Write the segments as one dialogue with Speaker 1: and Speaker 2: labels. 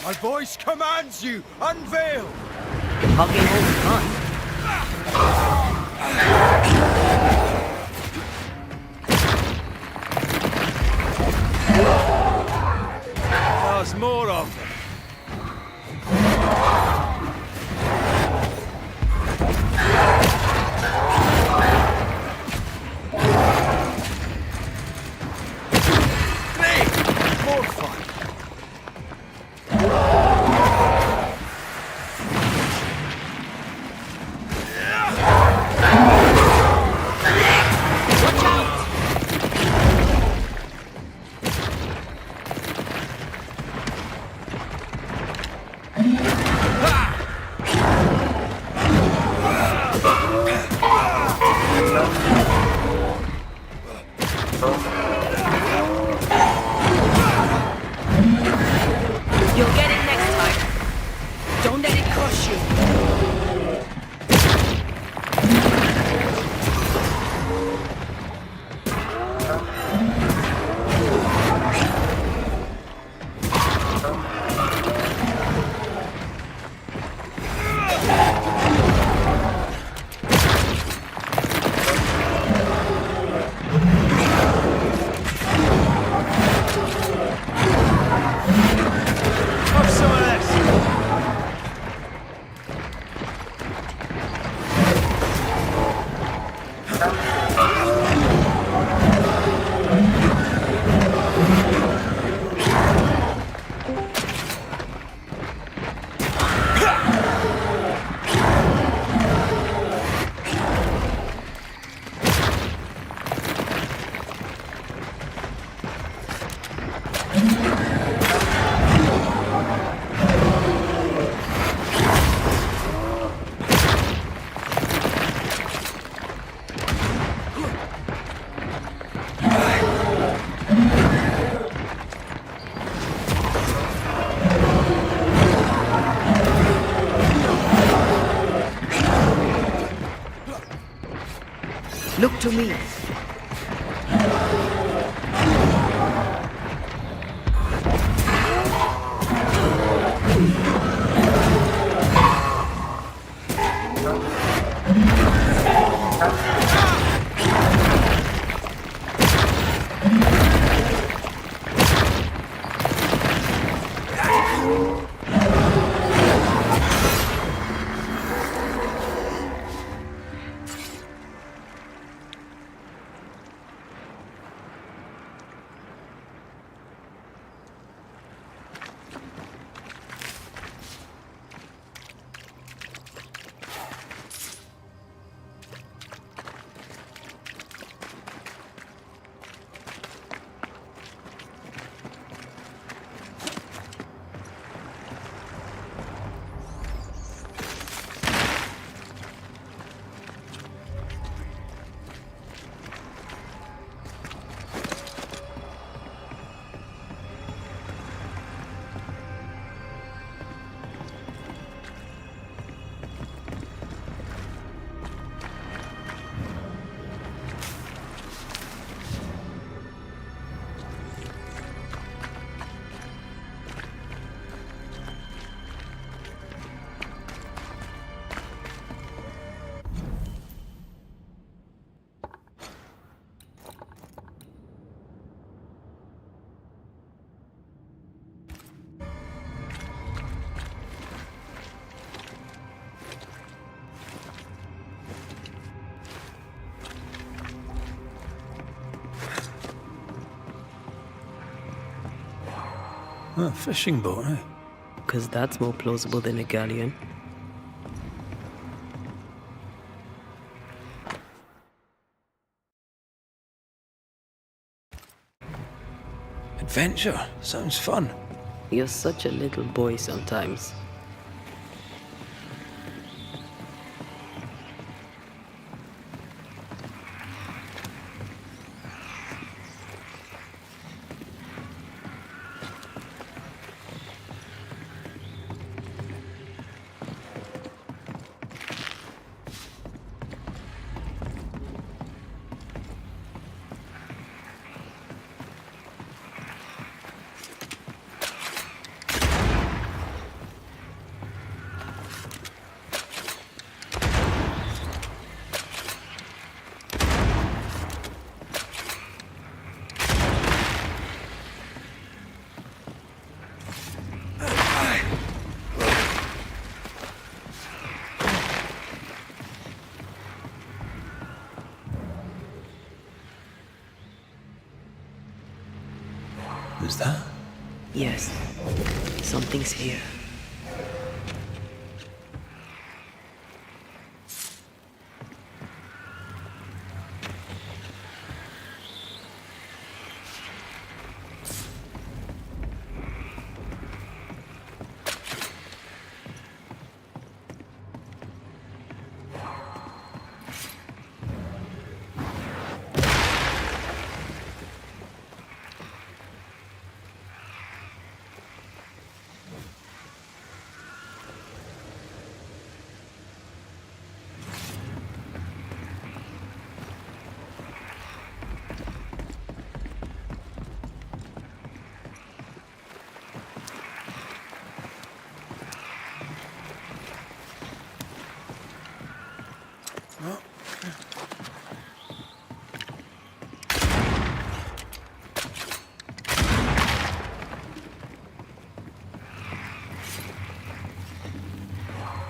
Speaker 1: My voice commands you! Unveil!
Speaker 2: You're hogging all the fun.
Speaker 1: There's more of them. Great! More fun.
Speaker 2: Watch out! You'll get it next time. Don't let it crush you.
Speaker 1: Have some of this.
Speaker 2: Look to me.
Speaker 1: A fishing boat, eh?
Speaker 2: Because that's more plausible than a galleon.
Speaker 1: Adventure. Sounds fun.
Speaker 2: You're such a little boy sometimes.
Speaker 1: was that?
Speaker 2: Yes. Something's here.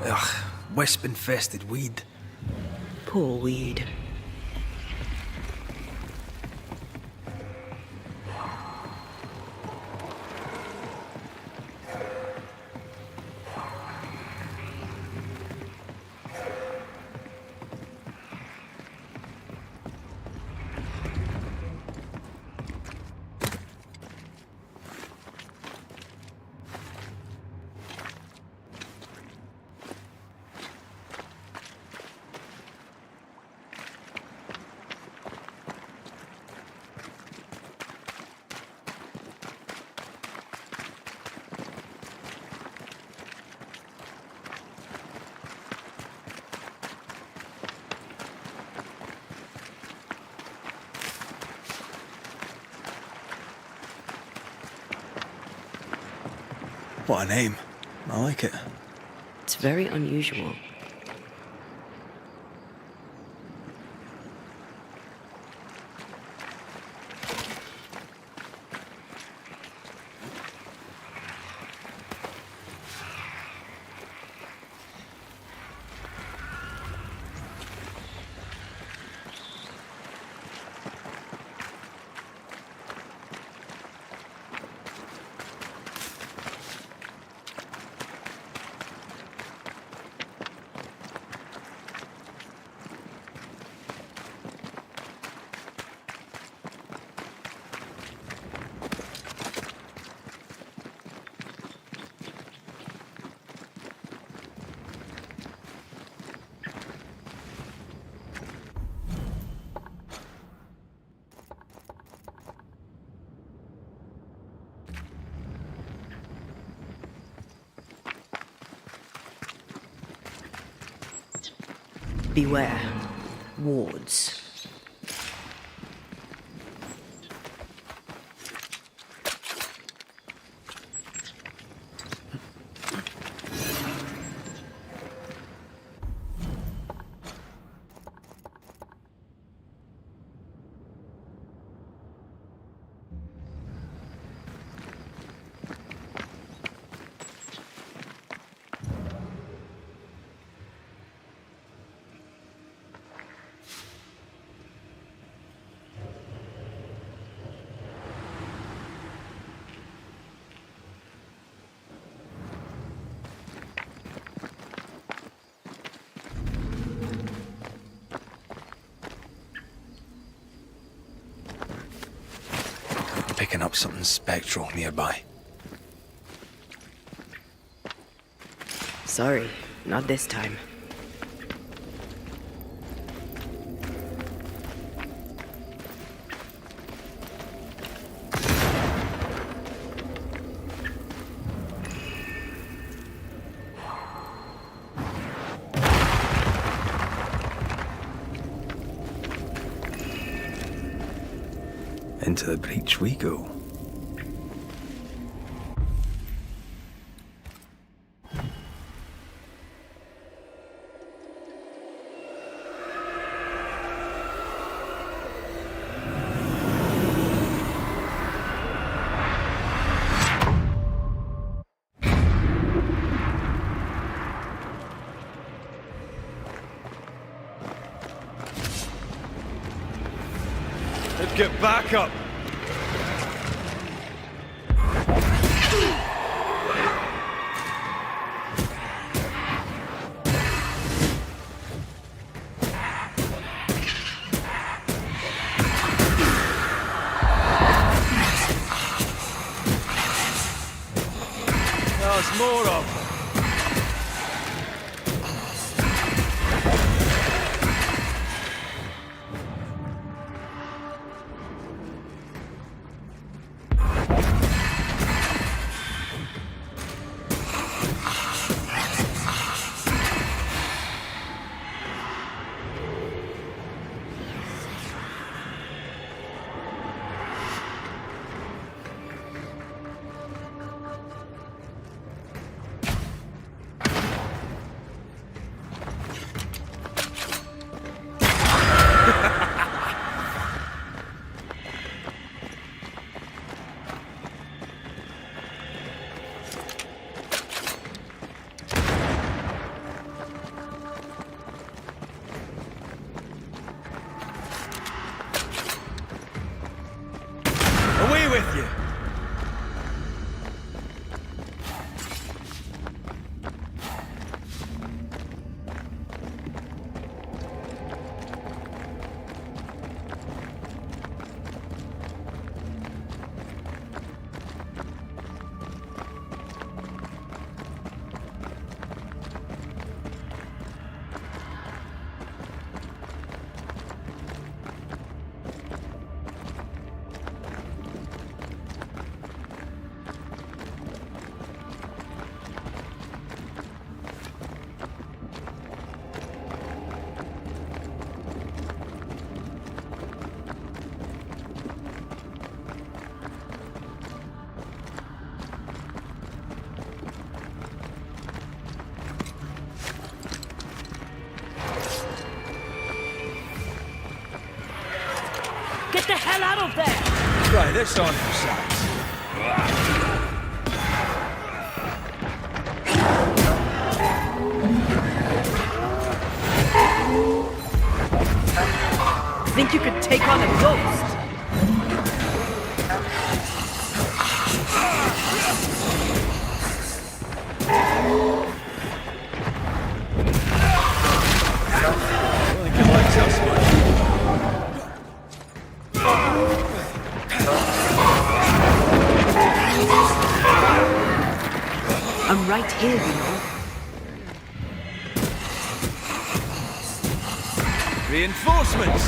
Speaker 1: Ugh, wisp-infested weed.
Speaker 2: Poor weed.
Speaker 1: What a name. I like it.
Speaker 2: It's very unusual. Beware. Wards.
Speaker 1: Picking up something spectral nearby.
Speaker 2: Sorry, not this time.
Speaker 1: Into the breach we go.
Speaker 3: Let's get back up. There's more of them. Away with you!
Speaker 2: Get the hell out of there!
Speaker 3: Right, this on your side.
Speaker 2: Think you could take on a ghost?
Speaker 3: I don't think he likes us much.
Speaker 2: I'm right here, you know.
Speaker 3: Reinforcements!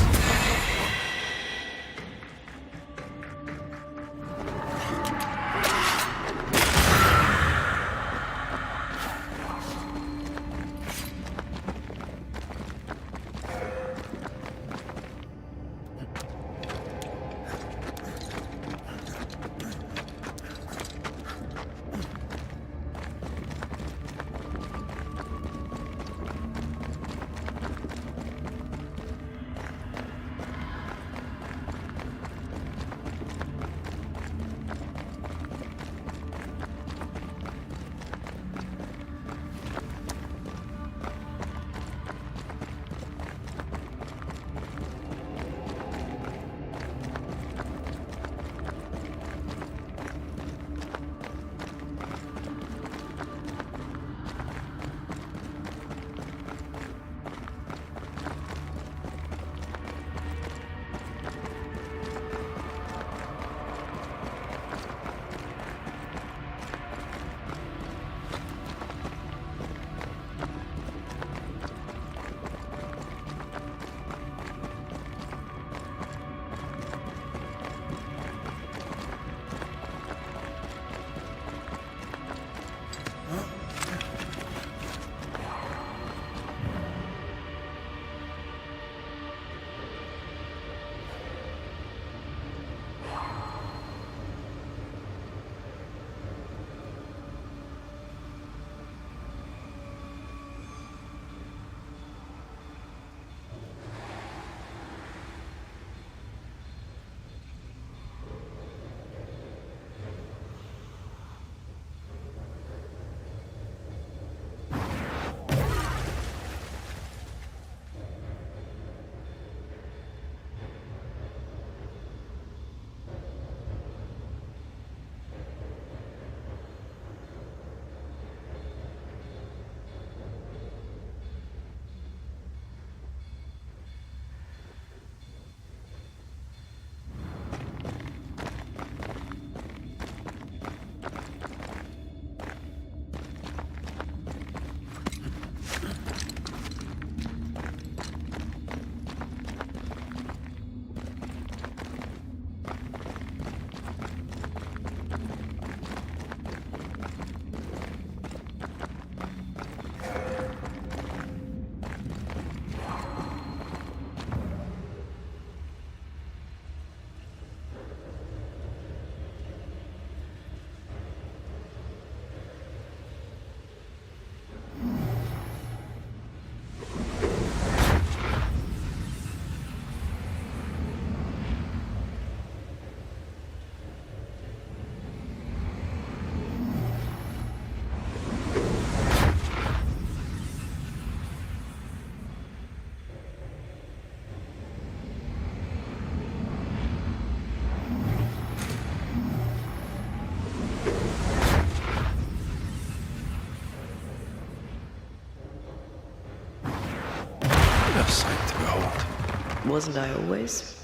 Speaker 2: Wasn't I always?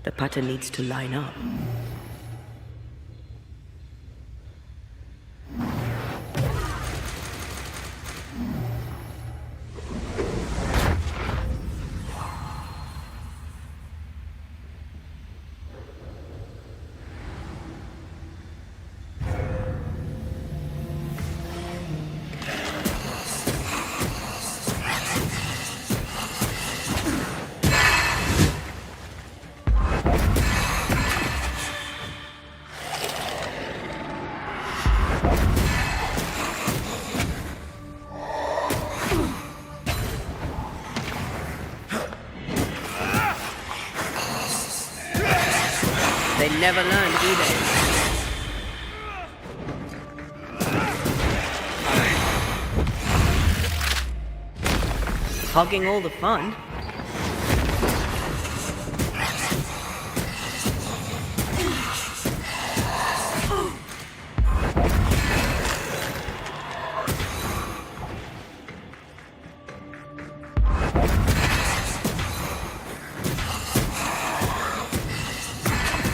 Speaker 2: The pattern needs to line up. They never learn, do they? Hogging all the fun.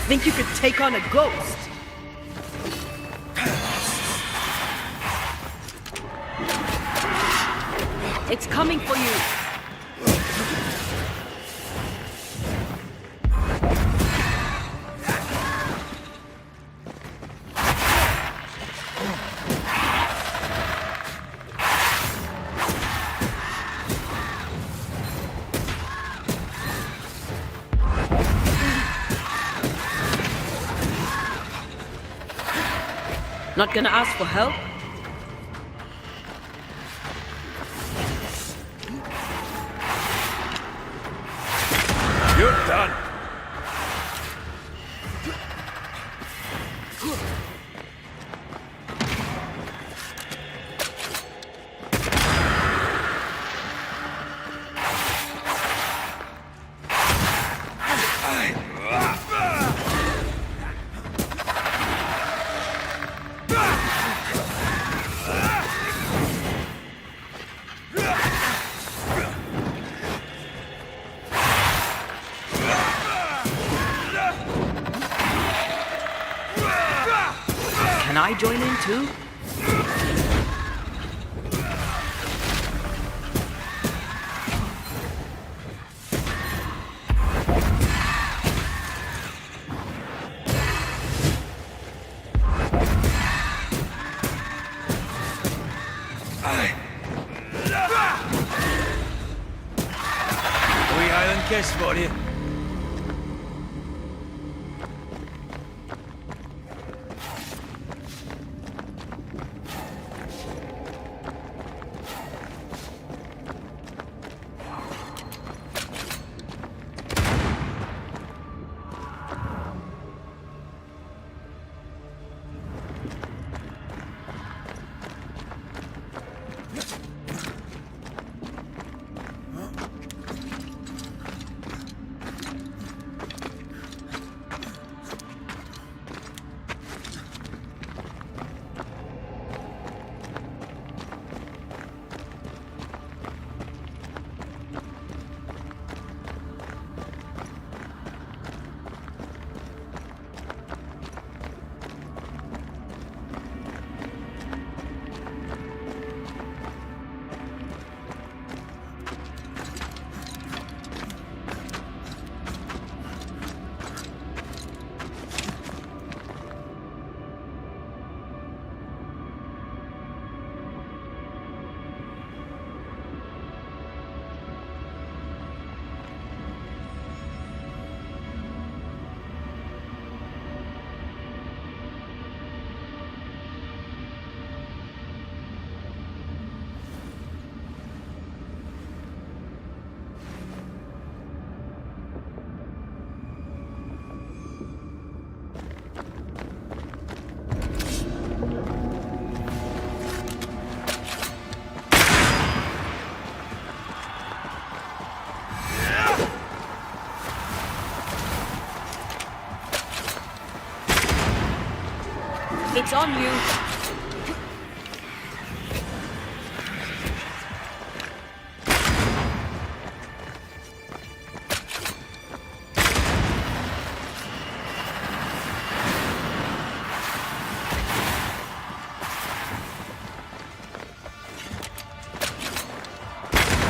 Speaker 2: Think you could take on a ghost? It's coming for you. Not gonna ask for help?
Speaker 3: You're done.
Speaker 2: Can I join in too?
Speaker 3: Wee Island kiss for you.
Speaker 2: Joke's on you.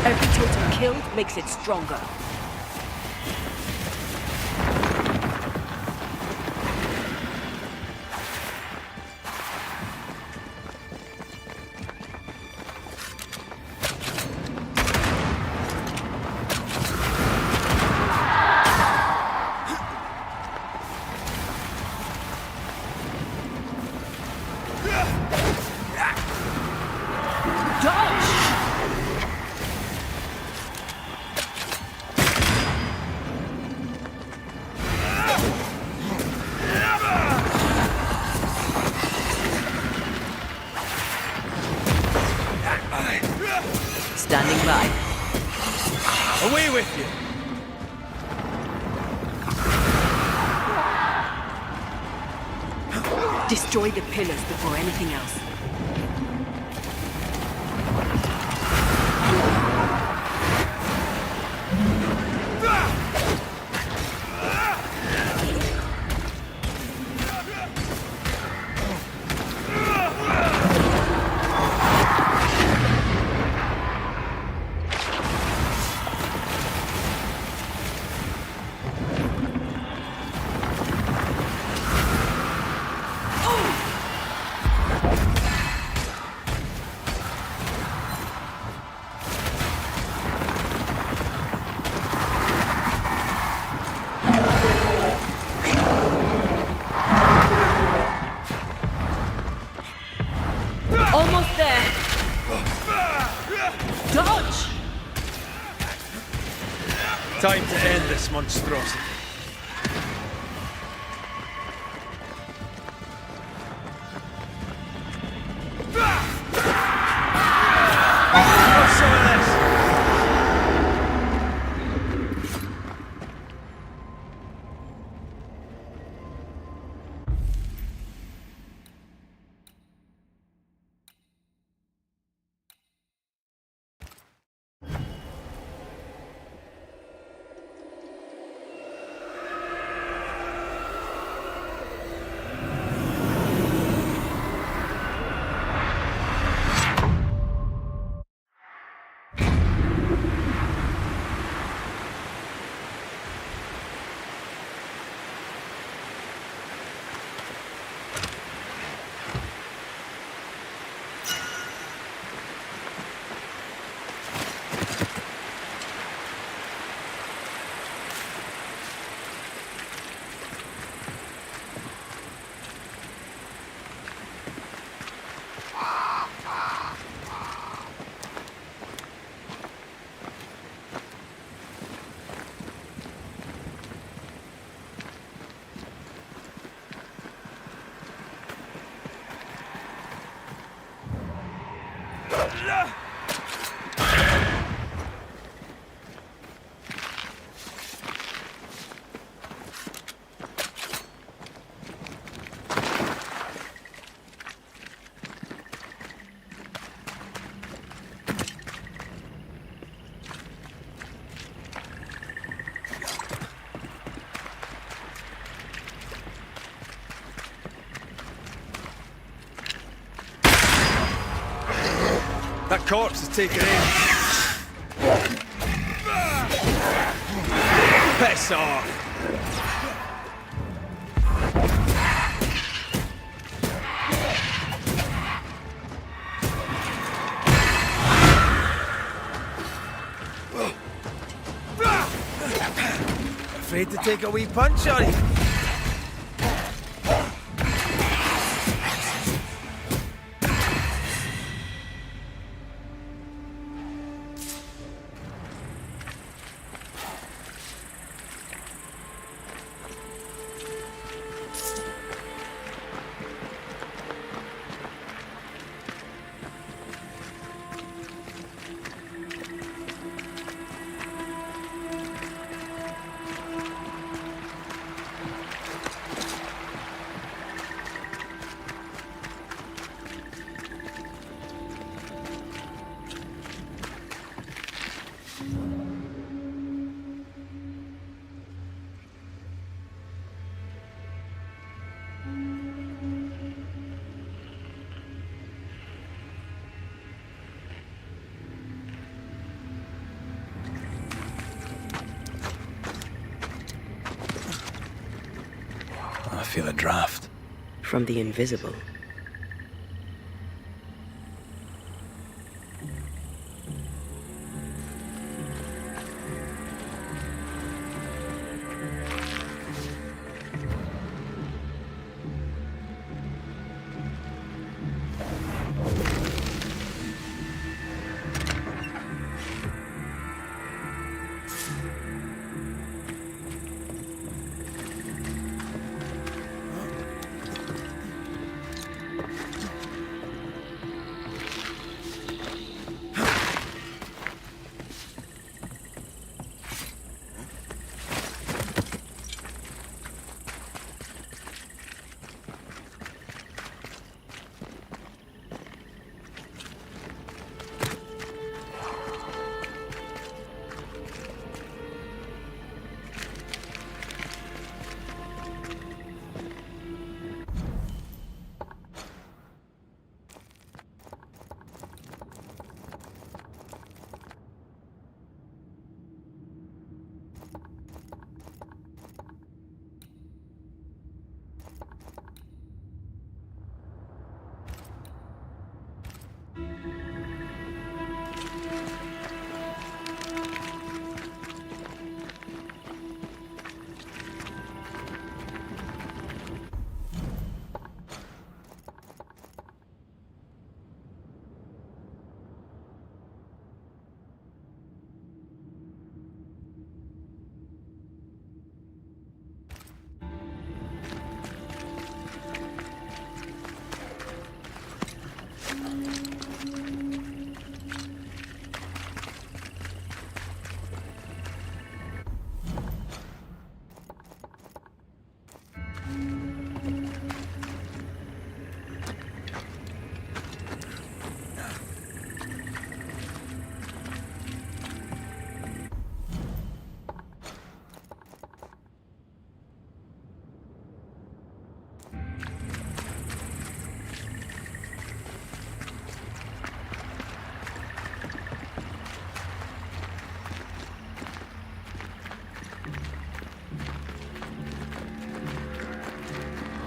Speaker 2: Every totem killed makes it stronger. Standing by.
Speaker 3: Away with you!
Speaker 2: Destroy the pillars before anything else. Almost there. Dodge!
Speaker 3: Time to end this monstrosity. Have some of this. That corpse is taking aim. Piss off! Afraid to take a wee punch, are you?
Speaker 1: feel a draft.
Speaker 2: From the invisible.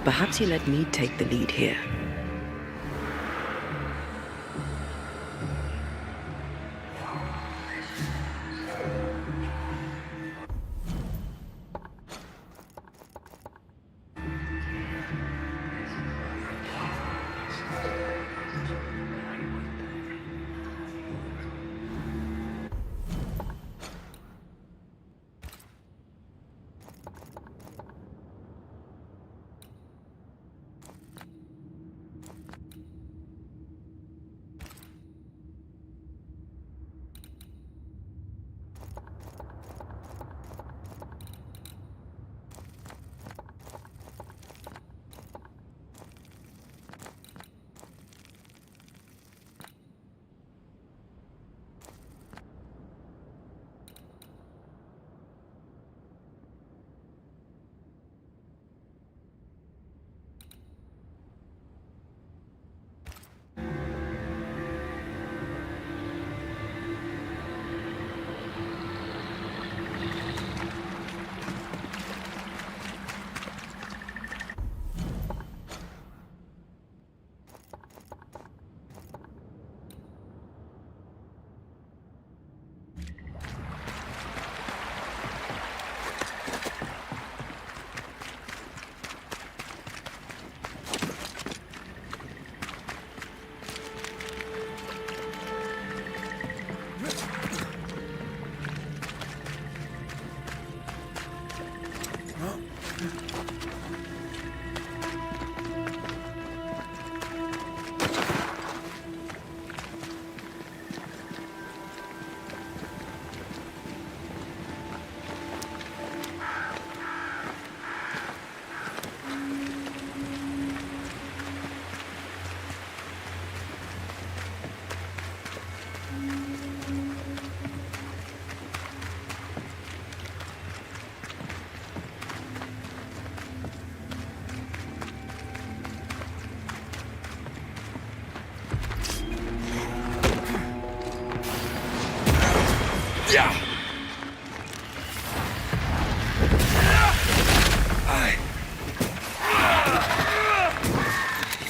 Speaker 2: Perhaps you let me take the lead here.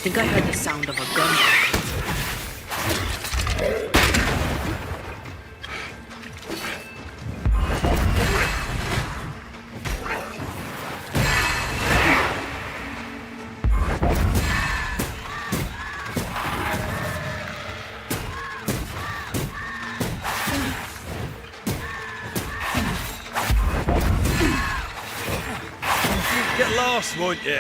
Speaker 2: Think I heard the sound of a gun.
Speaker 3: Get lost, won't you?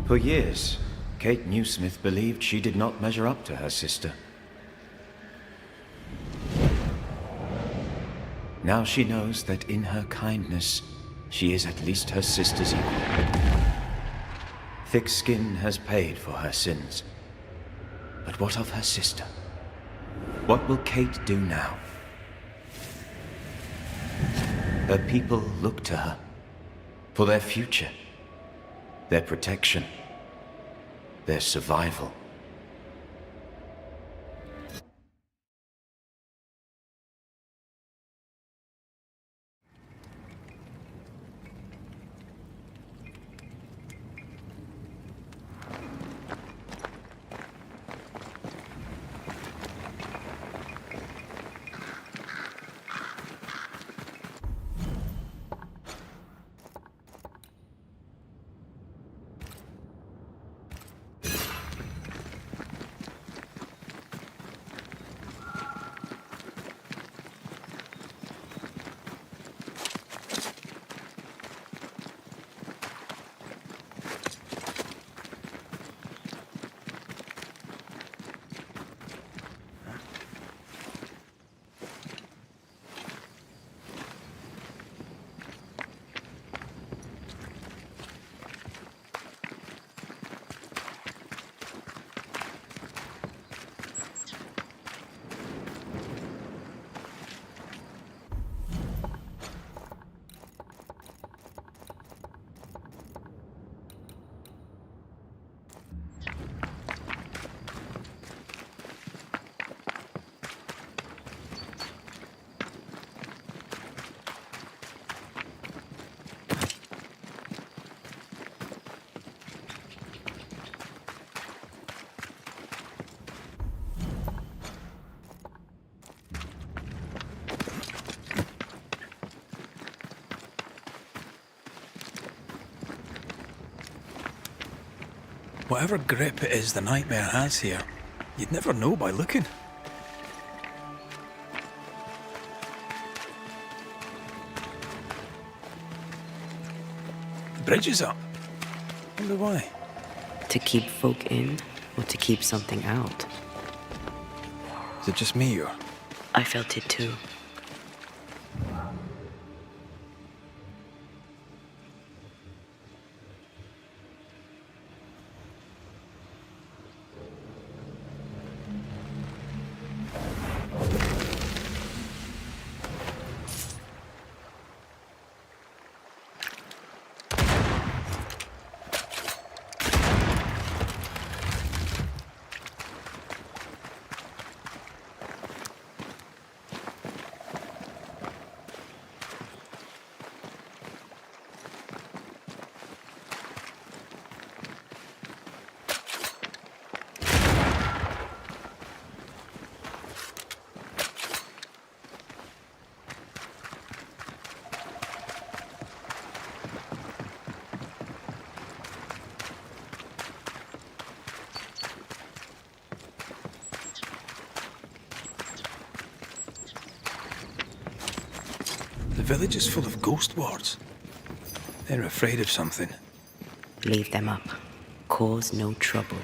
Speaker 4: For years, Kate Newsmith believed she did not measure up to her sister. Now she knows that in her kindness, she is at least her sister's equal. Thick skin has paid for her sins. But what of her sister? What will Kate do now? Her people look to her for their future, their protection, their survival.
Speaker 1: Whatever grip it is the nightmare has here, you'd never know by looking. The bridge is up. Wonder why.
Speaker 5: To keep folk in, or to keep something out?
Speaker 1: Is it just me, or...?
Speaker 5: I felt it too.
Speaker 1: The village is full of ghost wards. They're afraid of something.
Speaker 5: Leave them up. Cause no trouble.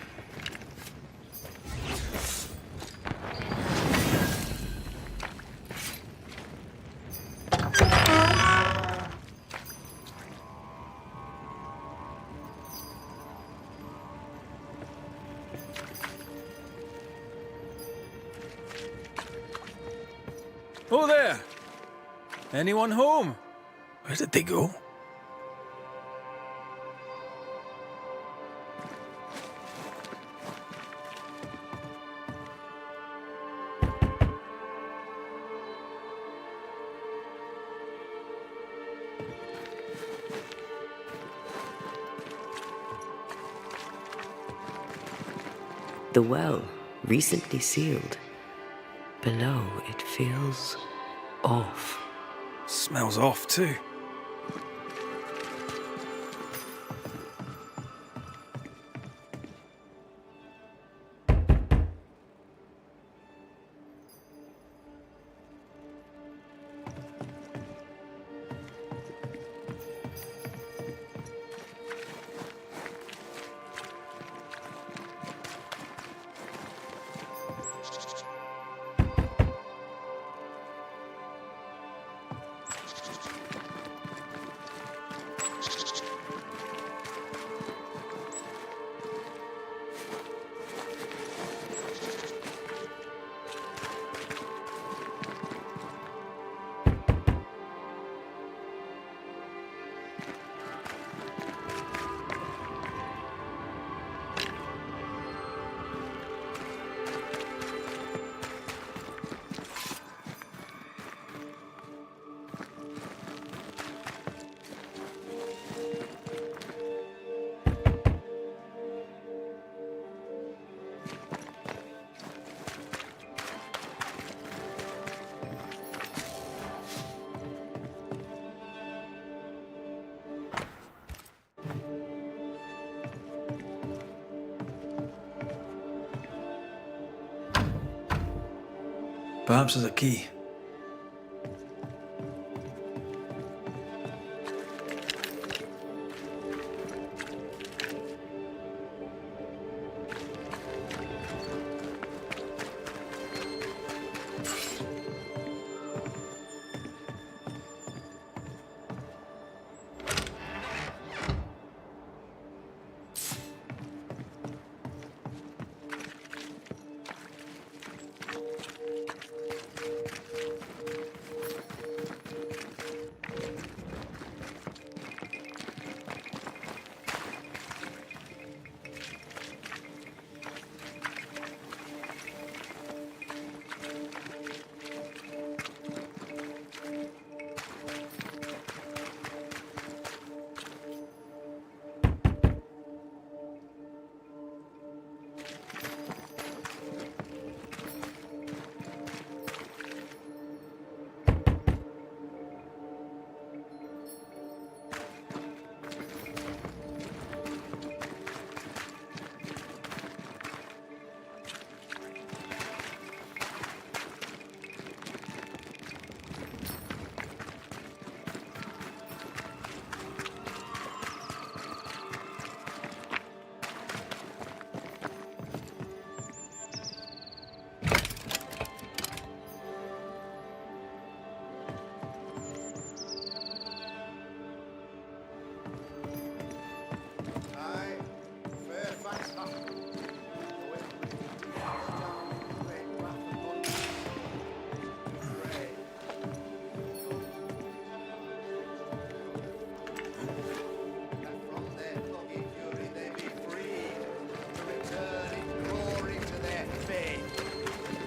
Speaker 1: Oh there! Anyone home? Where did they go?
Speaker 5: The well, recently sealed. Below, it feels off.
Speaker 1: Smells off too. Perhaps there's a key.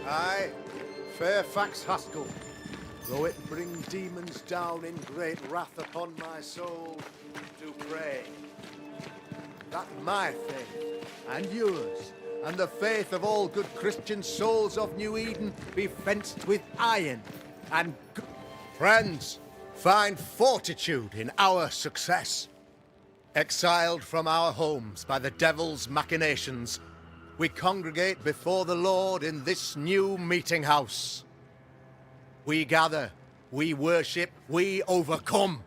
Speaker 6: Aye, Fairfax Haskell, though it bring demons down in great wrath upon my soul, to pray that my faith and yours and the faith of all good Christian souls of New Eden be fenced with iron and friends, find fortitude in our success. Exiled from our homes by the devil's machinations, we congregate before the Lord in this new meeting house. We gather, we worship, we overcome.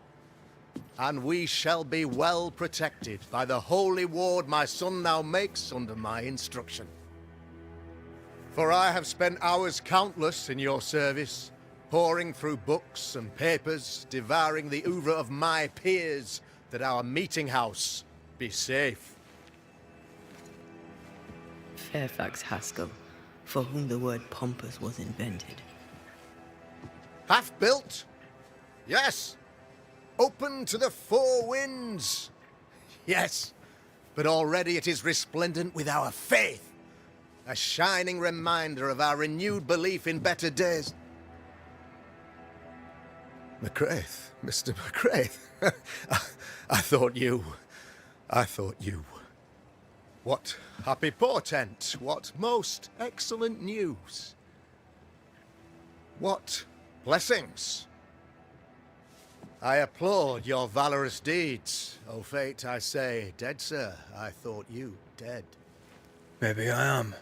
Speaker 6: And we shall be well protected by the holy ward my son now makes under my instruction. For I have spent hours countless in your service, poring through books and papers, devouring the oeuvre of my peers, that our meeting house be safe.
Speaker 5: Fairfax Haskell, for whom the word pompous was invented.
Speaker 6: Half-built? Yes. Open to the four winds? Yes. But already it is resplendent with our faith. A shining reminder of our renewed belief in better days. McCraith, Mr. McCraith. I thought you. What happy portent, what most excellent news. What blessings. I applaud your valorous deeds. O fate, I say, dead sir, I thought you dead.
Speaker 1: Maybe I am.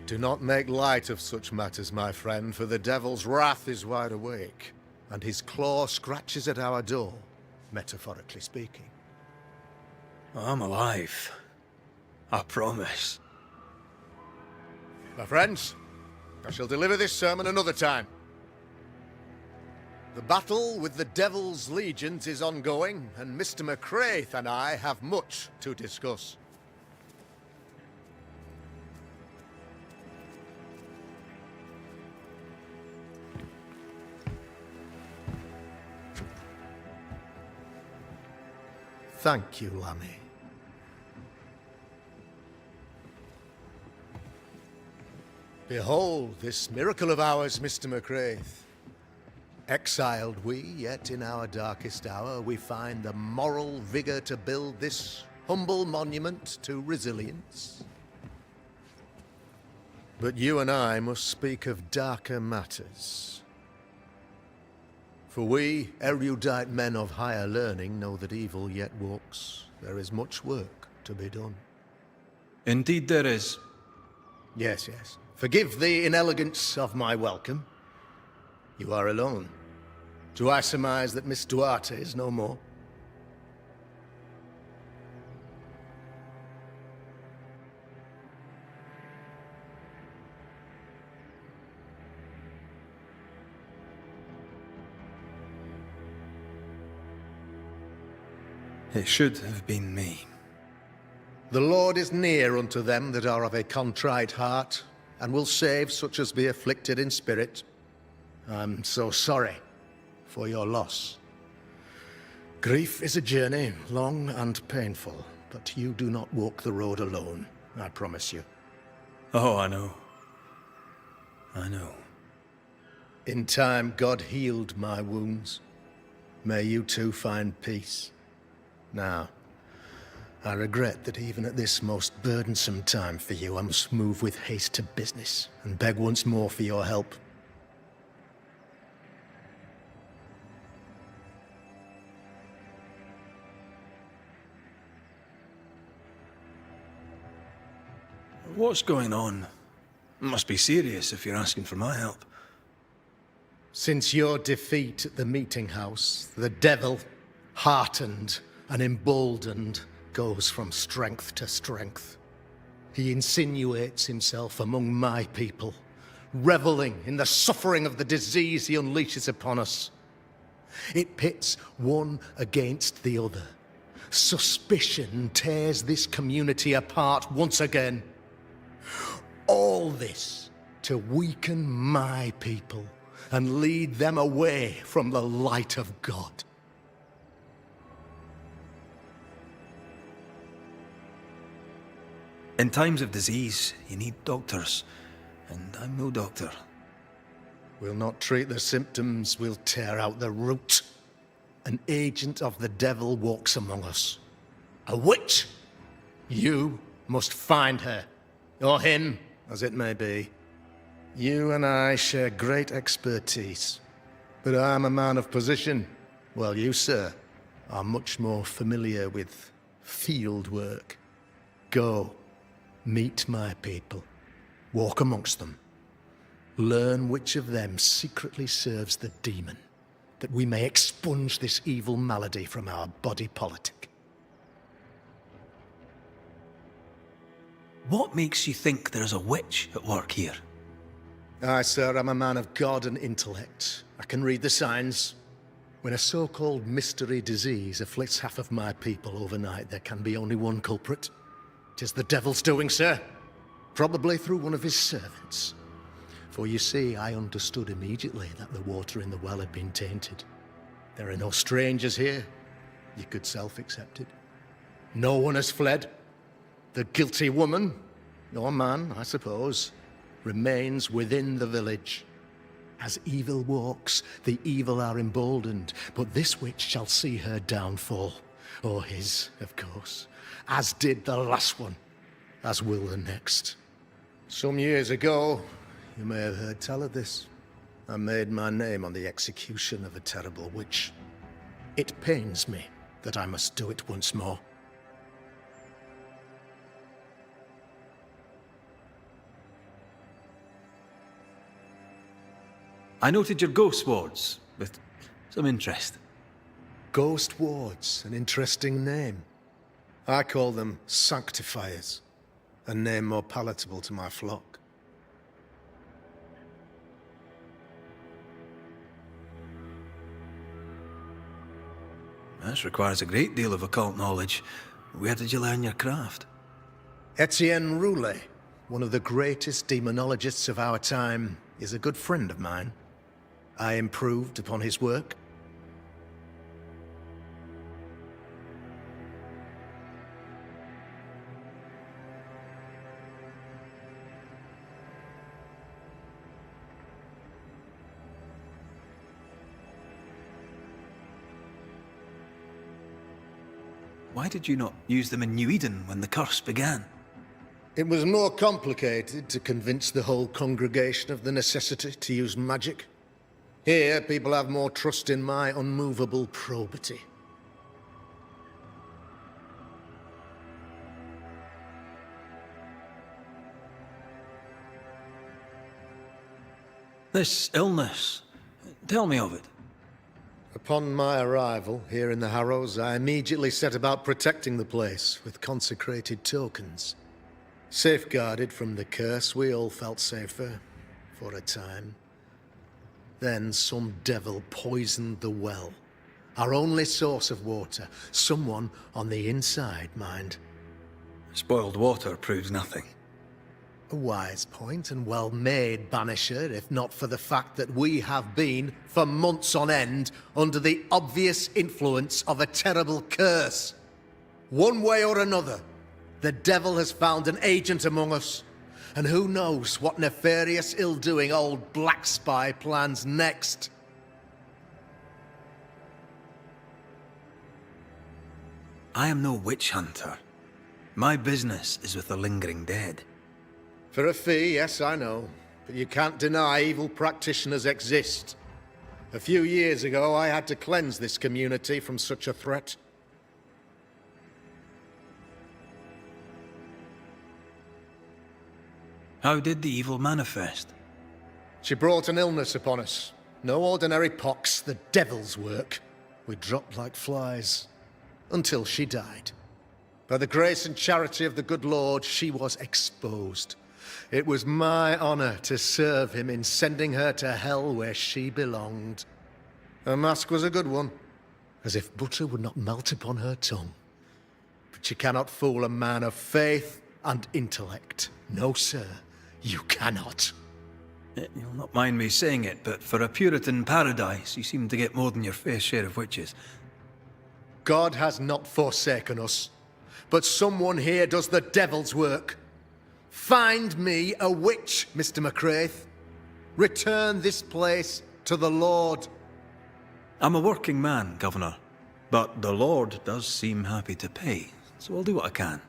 Speaker 6: Do not make light of such matters, my friend, for the devil's wrath is wide awake, and his claw scratches at our door, metaphorically speaking.
Speaker 1: I'm alive. I promise.
Speaker 6: My friends, I shall deliver this sermon another time. The battle with the devil's legions is ongoing, and Mr. McCraith and I have much to discuss. Thank you, Lammy. Behold this miracle of ours, Mr. McCraith. Exiled we, yet in our darkest hour we find the moral vigor to build this humble monument to resilience. But you and I must speak of darker matters. For we, erudite men of higher learning, know that evil yet walks. There is much work to be done.
Speaker 3: Indeed there is.
Speaker 6: Yes, yes. Forgive the inelegance of my welcome. You are alone. Do I surmise that Miss Duarte is no more?
Speaker 1: It should have been me.
Speaker 6: The Lord is near unto them that are of a contrite heart, and will save such as be afflicted in spirit. I'm so sorry for your loss. Grief is a journey, long and painful, but you do not walk the road alone, I promise you.
Speaker 1: Oh, I know. I know.
Speaker 6: In time, God healed my wounds. May you too find peace. Now, I regret that even at this most burdensome time for you, I must move with haste to business and beg once more for your help.
Speaker 1: What's going on? It must be serious if you're asking for my help.
Speaker 6: Since your defeat at the meeting house, the devil, heartened and emboldened, goes from strength to strength. He insinuates himself among my people, reveling in the suffering of the disease he unleashes upon us. It pits one against the other. Suspicion tears this community apart once again. All this to weaken my people and lead them away from the light of God.
Speaker 1: In times of disease, you need doctors, and I'm no doctor.
Speaker 6: We'll not treat the symptoms, we'll tear out the root. An agent of the devil walks among us. A witch! You must find her, or him, as it may be. You and I share great expertise, but I'm a man of position, while you, sir, are much more familiar with field work. Go. Meet my people. Walk amongst them. Learn which of them secretly serves the demon, that we may expunge this evil malady from our body politic.
Speaker 1: What makes you think there's a witch at work here?
Speaker 6: Aye, sir, I'm a man of God and intellect. I can read the signs. When a so-called mystery disease afflicts half of my people overnight, there can be only one culprit. 'Tis the devil's doing, sir. Probably through one of his servants. For you see, I understood immediately that the water in the well had been tainted. There are no strangers here. You could self-accept it. No one has fled. The guilty woman, or man, I suppose, remains within the village. As evil walks, the evil are emboldened, but this witch shall see her downfall. Or his, of course. As did the last one. As will the next. Some years ago, you may have heard tell of this. I made my name on the execution of a terrible witch. It pains me that I must do it once more.
Speaker 1: I noted your ghost wards with some interest.
Speaker 6: Ghost wards, an interesting name. I call them sanctifiers, a name more palatable to my flock.
Speaker 1: This requires a great deal of occult knowledge. Where did you learn your craft?
Speaker 6: Etienne Roulet, one of the greatest demonologists of our time, is a good friend of mine. I improved upon his work.
Speaker 1: Why did you not use them in New Eden when the curse began?
Speaker 6: It was more complicated to convince the whole congregation of the necessity to use magic. Here, people have more trust in my unmovable probity.
Speaker 1: This illness, tell me of it.
Speaker 6: Upon my arrival here in the Harrows, I immediately set about protecting the place with consecrated tokens. Safeguarded from the curse, we all felt safer, for a time. Then some devil poisoned the well, our only source of water. Someone on the inside, mind.
Speaker 1: Spoiled water proves nothing.
Speaker 6: A wise point and well made, Banisher, if not for the fact that we have been, for months on end, under the obvious influence of a terrible curse. One way or another, the devil has found an agent among us, and who knows what nefarious ill-doing old Black Spy plans next.
Speaker 1: I am no witch hunter. My business is with the lingering dead.
Speaker 6: For a fee, yes, I know. But you can't deny evil practitioners exist. A few years ago, I had to cleanse this community from such a threat.
Speaker 1: How did the evil manifest?
Speaker 6: She brought an illness upon us. No ordinary pox, the devil's work. We dropped like flies. Until she died. By the grace and charity of the good Lord, she was exposed. It was my honor to serve him in sending her to hell where she belonged. Her mask was a good one, as if butter would not melt upon her tongue. But you cannot fool a man of faith and intellect. No, sir, you cannot.
Speaker 1: You'll not mind me saying it, but for a Puritan paradise, you seem to get more than your fair share of witches.
Speaker 6: God has not forsaken us, but someone here does the devil's work. Find me a witch, Mr. McCraith. Return this place to the Lord.
Speaker 1: I'm a working man, Governor, but the Lord does seem happy to pay, so I'll do what I can.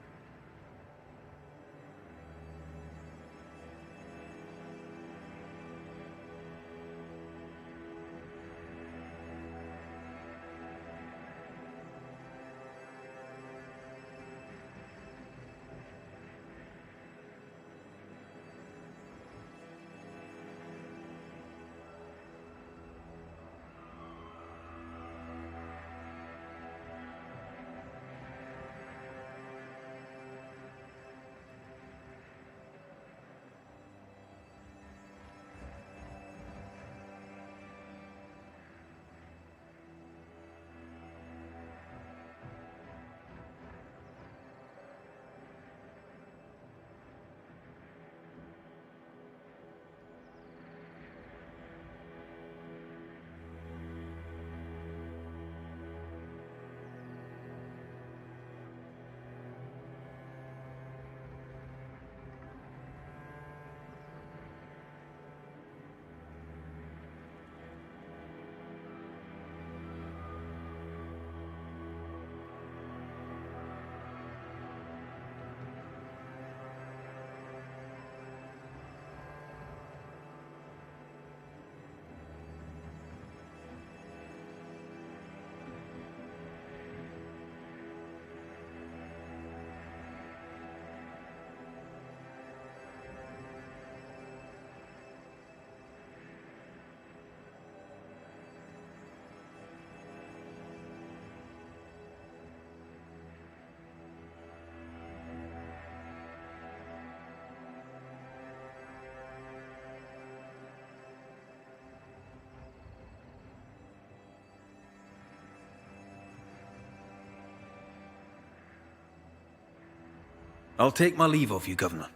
Speaker 1: I'll take my leave of you, Governor.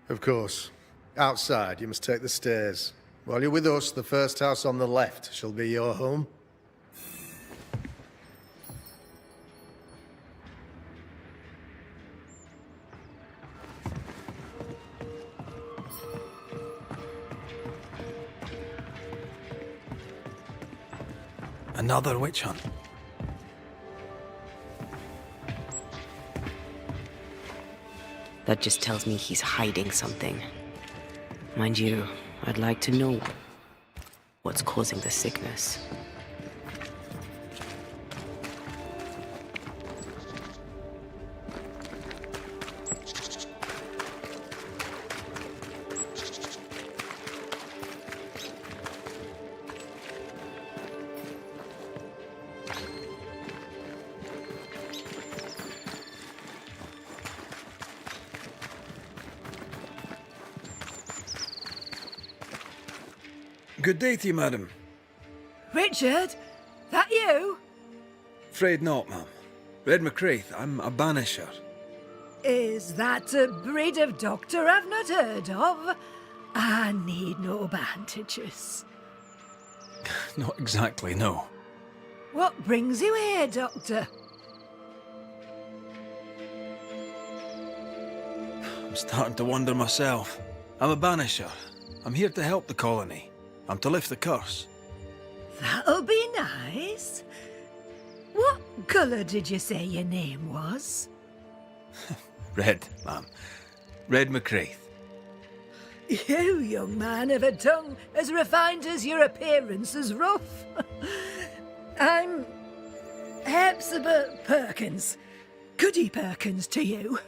Speaker 6: Of course. Outside, you must take the stairs. While you're with us, the first house on the left shall be your home.
Speaker 1: Another witch hunt.
Speaker 5: That just tells me he's hiding something. Mind you, I'd like to know what's causing the sickness.
Speaker 1: Good day to you, madam.
Speaker 2: Richard? That you?
Speaker 1: Afraid not, ma'am. Red McCraith, I'm a banisher.
Speaker 2: Is that a breed of doctor I've not heard of? I need no bandages.
Speaker 1: Not exactly, no.
Speaker 2: What brings you here, Doctor?
Speaker 1: I'm starting to wonder myself. I'm a banisher. I'm here to help the colony. I'm to lift the curse.
Speaker 2: That'll be nice. What colour did you say your name was?
Speaker 1: Red, ma'am. Red McCraith.
Speaker 2: You, young man, have a tongue as refined as your appearance is rough. I'm Hepzibah Perkins. Goody Perkins to you.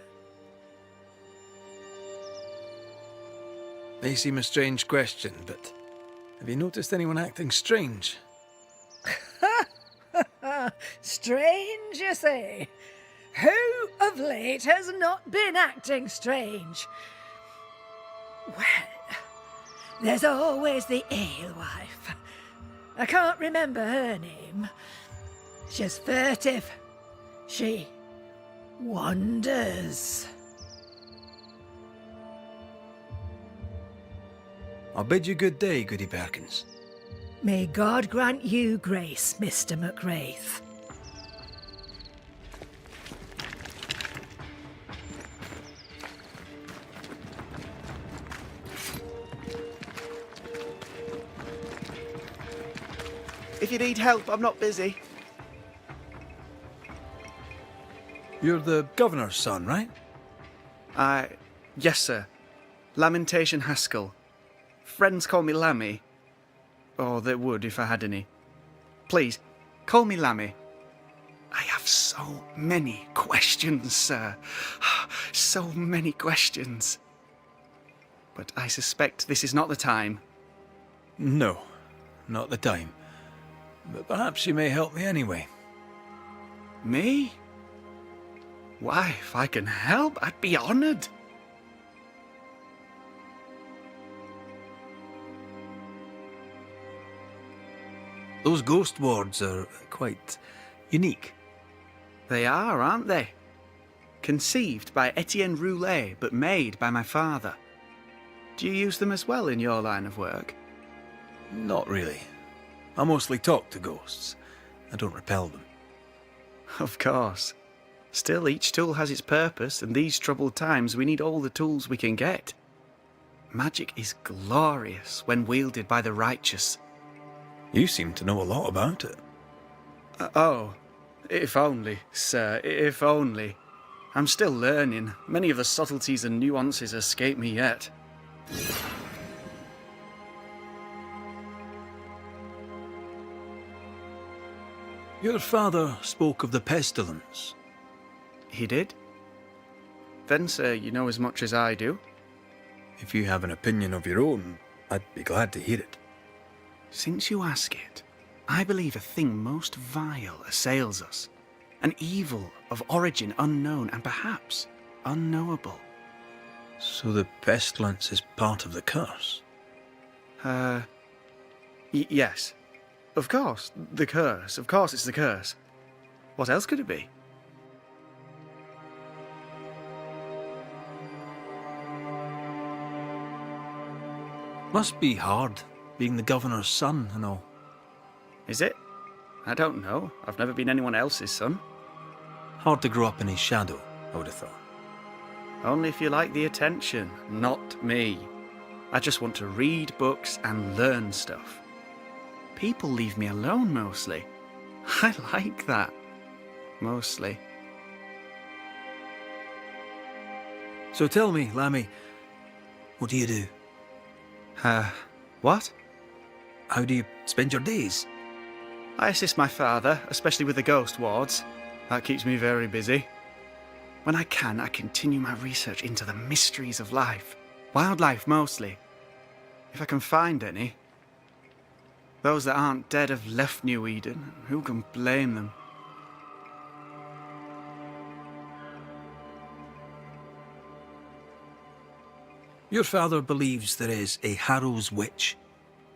Speaker 1: May seem a strange question, but have you noticed anyone acting strange?
Speaker 2: Strange, you say? Who of late has not been acting strange? Well, there's always the alewife. I can't remember her name. She's furtive. She wanders.
Speaker 1: I'll bid you good day, Goody Perkins.
Speaker 2: May God grant you grace, Mr. McWraith.
Speaker 7: If you need help, I'm not busy.
Speaker 1: You're the governor's son, right?
Speaker 7: Yes, sir. Lamentation Haskell. Friends call me Lammy. Or they would if I had any. Please, call me Lammy. I have so many questions, sir. So many questions. But I suspect this is not the time.
Speaker 1: No, not the time. But perhaps you may help me anyway.
Speaker 7: Me? Why, if I can help, I'd be honoured.
Speaker 1: Those ghost wards are quite unique.
Speaker 7: They are, aren't they? Conceived by Etienne Roulet, but made by my father. Do you use them as well in your line of work?
Speaker 1: Not really. I mostly talk to ghosts. I don't repel them.
Speaker 7: Of course. Still, each tool has its purpose, and these troubled times we need all the tools we can get. Magic is glorious when wielded by the righteous.
Speaker 1: You seem to know a lot about it.
Speaker 7: Oh, if only, sir, if only. I'm still learning. Many of the subtleties and nuances escape me yet.
Speaker 1: Your father spoke of the pestilence.
Speaker 7: He did? Then, sir, you know as much as I do.
Speaker 1: If you have an opinion of your own, I'd be glad to hear it.
Speaker 7: Since you ask it, I believe a thing most vile assails us. An evil of origin unknown and perhaps unknowable.
Speaker 1: So the pestilence is part of the curse?
Speaker 7: Yes. Of course, the curse. Of course it's the curse. What else could it be?
Speaker 1: Must be hard, being the governor's son and all.
Speaker 7: Is it? I don't know. I've never been anyone else's son.
Speaker 1: Hard to grow up in his shadow, I would have thought.
Speaker 7: Only if you like the attention, not me. I just want to read books and learn stuff. People leave me alone mostly. I like that. Mostly.
Speaker 1: So tell me, Lammy, what do you do?
Speaker 7: What?
Speaker 1: How do you spend your days?
Speaker 7: I assist my father, especially with the ghost wards. That keeps me very busy. When I can, I continue my research into the mysteries of life. Wildlife, mostly. If I can find any. Those that aren't dead have left New Eden. Who can blame them?
Speaker 1: Your father believes there is a Harrow's witch.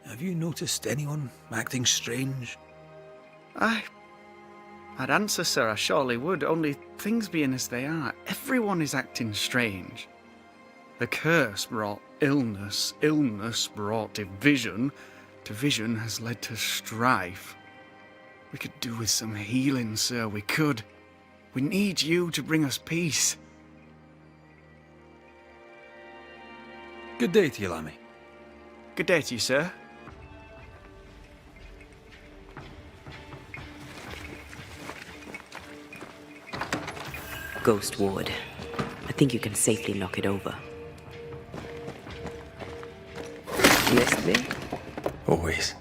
Speaker 1: Have you noticed anyone acting strange?
Speaker 7: I'd answer, sir, I surely would, only things being as they are, everyone is acting strange. The curse brought illness, illness brought division, division has led to strife. We could do with some healing, sir, we could. We need you to bring us peace.
Speaker 1: Good day to you, Lammy.
Speaker 7: Good day to you, sir.
Speaker 5: Ghost ward. I think you can safely knock it over. Yes, me?
Speaker 1: Always.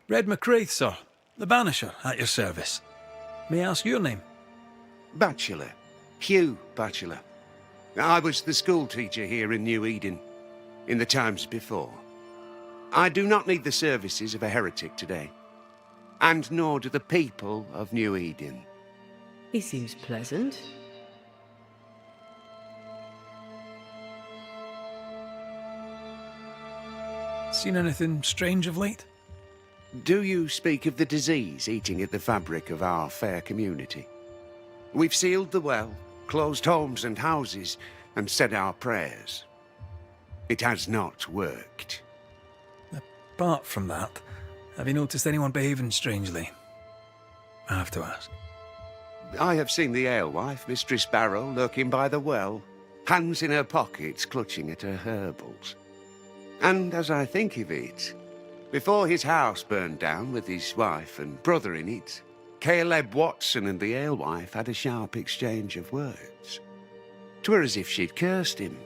Speaker 1: Red McCraith, sir. The Banisher, at your service. May I ask your name?
Speaker 8: Bachelor. Hugh Bachelor. I was the school teacher here in New Eden, in the times before. I do not need the services of a heretic today, and nor do the people of New Eden.
Speaker 5: He seems pleasant.
Speaker 1: Seen anything strange of late?
Speaker 8: Do you speak of the disease eating at the fabric of our fair community? We've sealed the well, closed homes and houses, and said our prayers. It has not worked.
Speaker 1: Apart from that, have you noticed anyone behaving strangely? I have to ask.
Speaker 8: I have seen the alewife, Mistress Barrow, lurking by the well, hands in her pockets clutching at her herbals. And as I think of it, before his house burned down with his wife and brother in it, Caleb Watson and the alewife had a sharp exchange of words. 'Twere as if she'd cursed him.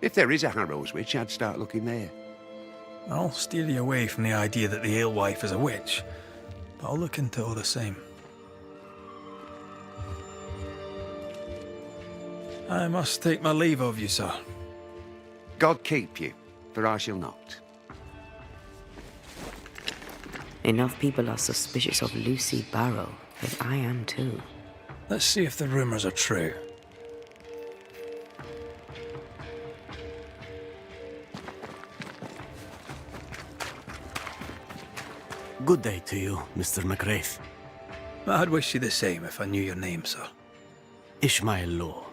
Speaker 8: If there is a Harrow's witch, I'd start looking there.
Speaker 1: I'll steer you away from the idea that the alewife is a witch, but I'll look into it all the same. I must take my leave of you, sir.
Speaker 8: God keep you, for I shall not.
Speaker 5: Enough people are suspicious of Lucy Barrow that I am too.
Speaker 1: Let's see if the rumors are true.
Speaker 9: Good day to you, Mr. McWraith.
Speaker 1: I'd wish you the same if I knew your name, sir.
Speaker 9: Ishmael Law.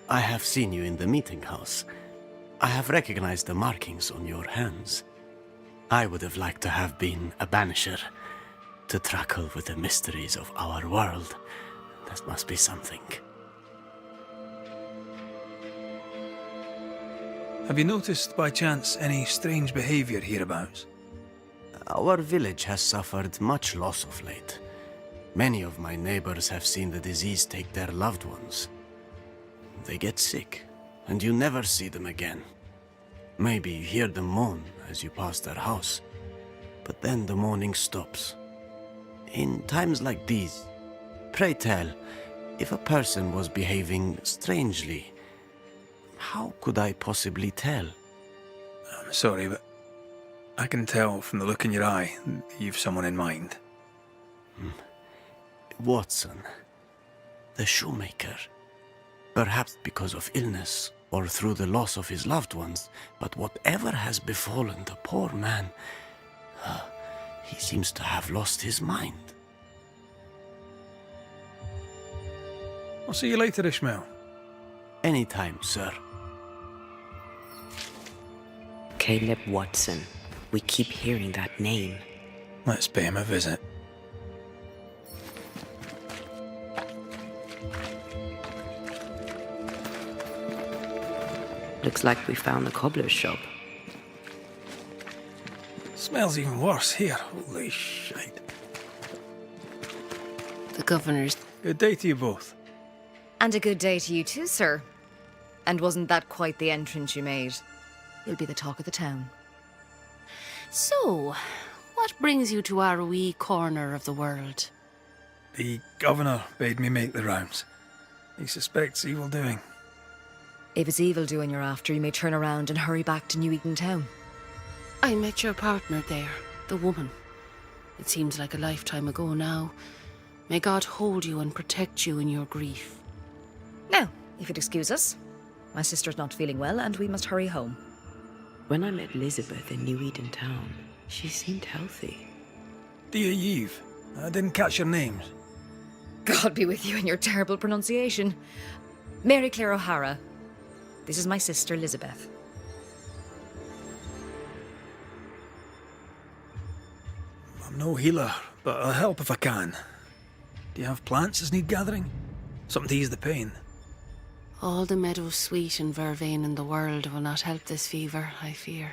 Speaker 9: I have seen you in the meeting house. I have recognized the markings on your hands. I would have liked to have been a banisher, to tackle with the mysteries of our world. That must be something.
Speaker 1: Have you noticed, by chance, any strange behavior hereabouts?
Speaker 9: Our village has suffered much loss of late. Many of my neighbors have seen the disease take their loved ones. They get sick, and you never see them again. Maybe you hear them moan as you pass their house, but then the moaning stops. In times like these, pray tell, if a person was behaving strangely, how could I possibly tell?
Speaker 1: I'm sorry, but I can tell from the look in your eye that you've someone in mind.
Speaker 9: Watson, the shoemaker. Perhaps because of illness, or through the loss of his loved ones, but whatever has befallen the poor man, he seems to have lost his mind.
Speaker 1: I'll see you later, Ishmael.
Speaker 9: Anytime, sir.
Speaker 5: Caleb Watson. We keep hearing that name.
Speaker 1: Let's pay him a visit.
Speaker 5: Looks like we found the cobbler's shop.
Speaker 1: Smells even worse here. Holy shite.
Speaker 10: The governor's...
Speaker 1: Good day to you both.
Speaker 11: And a good day to you too, sir. And wasn't that quite the entrance you made? You'll be the talk of the town.
Speaker 10: So, what brings you to our wee corner of the world?
Speaker 1: The governor bade me make the rounds. He suspects evil doing.
Speaker 11: If it's evil doing you're after, you may turn around and hurry back to New Eden town.
Speaker 10: I met your partner there, the woman. It seems like a lifetime ago now. May God hold you and protect you in your grief.
Speaker 11: Now, if you'd excuse us, my sister's not feeling well and we must hurry home.
Speaker 5: When I met Elizabeth in New Eden town, she seemed healthy.
Speaker 1: Dear Eve, I didn't catch your names.
Speaker 11: God be with you and your terrible pronunciation. Mary Claire O'Hara. This is my sister, Elizabeth.
Speaker 1: I'm no healer, but I'll help if I can. Do you have plants as need gathering? Something to ease the pain?
Speaker 10: All the meadow sweet and vervain in the world will not help this fever, I fear.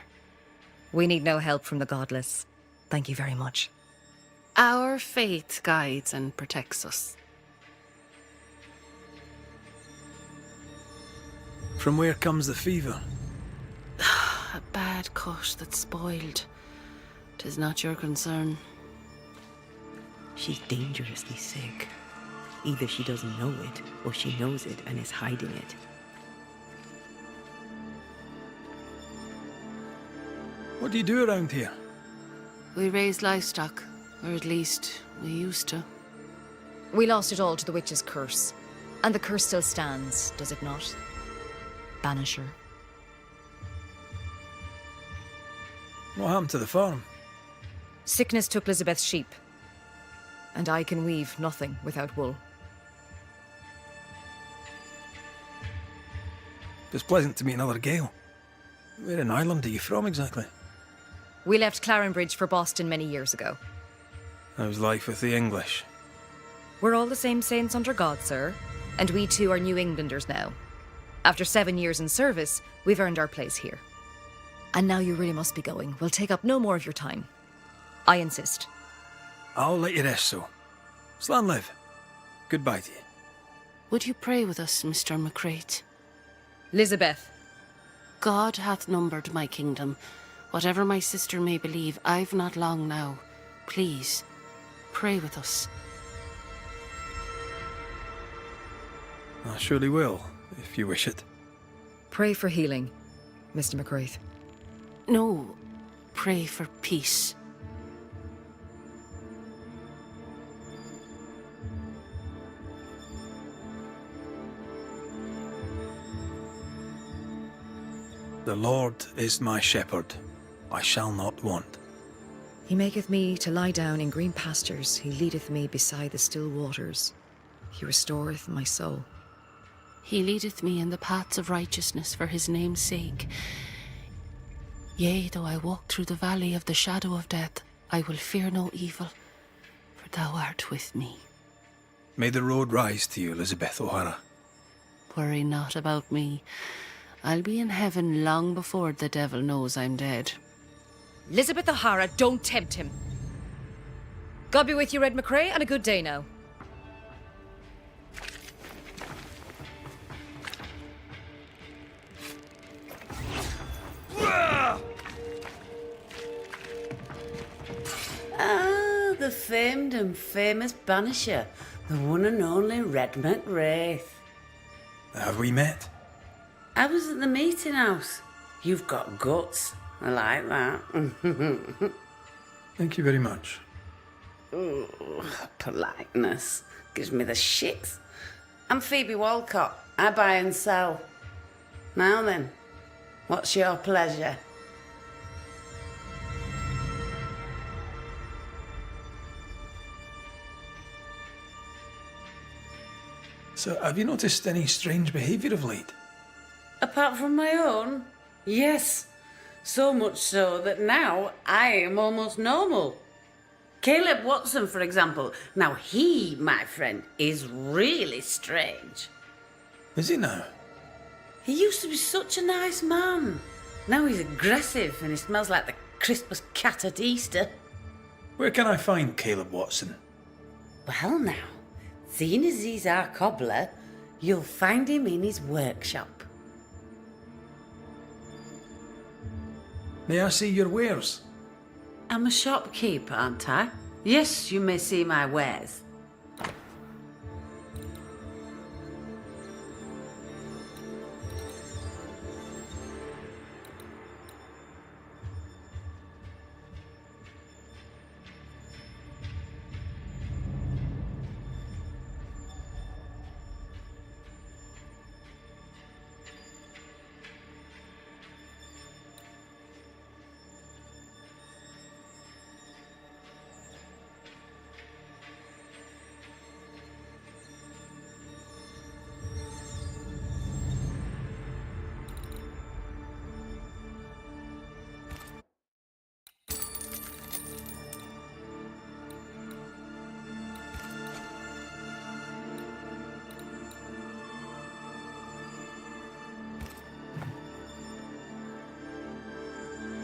Speaker 11: We need no help from the godless. Thank you very much.
Speaker 10: Our faith guides and protects us.
Speaker 1: From where comes the fever?
Speaker 10: A bad cut that's spoiled. 'Tis not your concern.
Speaker 5: She's dangerously sick. Either she doesn't know it, or she knows it and is hiding it.
Speaker 1: What do you do around here?
Speaker 10: We raise livestock, or at least we used to.
Speaker 11: We lost it all to the witch's curse. And the curse still stands, does it not? Banisher.
Speaker 1: What happened to the farm?
Speaker 11: Sickness took Elizabeth's sheep. And I can weave nothing without wool.
Speaker 1: It's pleasant to meet another Gale. Where in Ireland are you from exactly?
Speaker 11: We left Clarenbridge for Boston many years ago.
Speaker 1: How's life with the English?
Speaker 11: We're all the same saints under God, sir. And we too are New Englanders now. After 7 years in service, we've earned our place here. And now you really must be going. We'll take up no more of your time. I insist.
Speaker 1: I'll let you rest, so. Slan live. Goodbye to you.
Speaker 10: Would you pray with us, Mr. McCrate?
Speaker 11: Elizabeth.
Speaker 10: God hath numbered my kingdom. Whatever my sister may believe, I've not long now. Please, pray with us.
Speaker 1: I surely will, if you wish it.
Speaker 11: Pray for healing, Mr. McCraith.
Speaker 10: No, pray for peace.
Speaker 1: The Lord is my shepherd. I shall not want.
Speaker 11: He maketh me to lie down in green pastures. He leadeth me beside the still waters. He restoreth my soul.
Speaker 10: He leadeth me in the paths of righteousness for his name's sake. Yea, though I walk through the valley of the shadow of death, I will fear no evil, for thou art with me.
Speaker 1: May the road rise to you, Elizabeth O'Hara.
Speaker 10: Worry not about me. I'll be in heaven long before the devil knows I'm dead.
Speaker 11: Elizabeth O'Hara, don't tempt him. God be with you, Red McCrae, and a good day now.
Speaker 12: Ah, the famed and famous Banisher, the one and only Red McWraith.
Speaker 1: Have we met?
Speaker 12: I was at the meeting house. You've got guts. I like that.
Speaker 1: Thank you very much.
Speaker 12: Ooh, politeness gives me the shits. I'm Phoebe Walcott. I buy and sell. Now then, what's your pleasure?
Speaker 1: So, have you noticed any strange behaviour of late?
Speaker 12: Apart from my own? Yes. So much so that now I am almost normal. Caleb Watson, for example. Now he, my friend, is really strange.
Speaker 1: Is he now?
Speaker 12: He used to be such a nice man. Now he's aggressive and he smells like the Christmas cat at Easter.
Speaker 1: Where can I find Caleb Watson?
Speaker 12: Well now, seeing as he's our cobbler, you'll find him in his workshop.
Speaker 1: May I see your wares?
Speaker 12: I'm a shopkeep, aren't I? Yes, you may see my wares.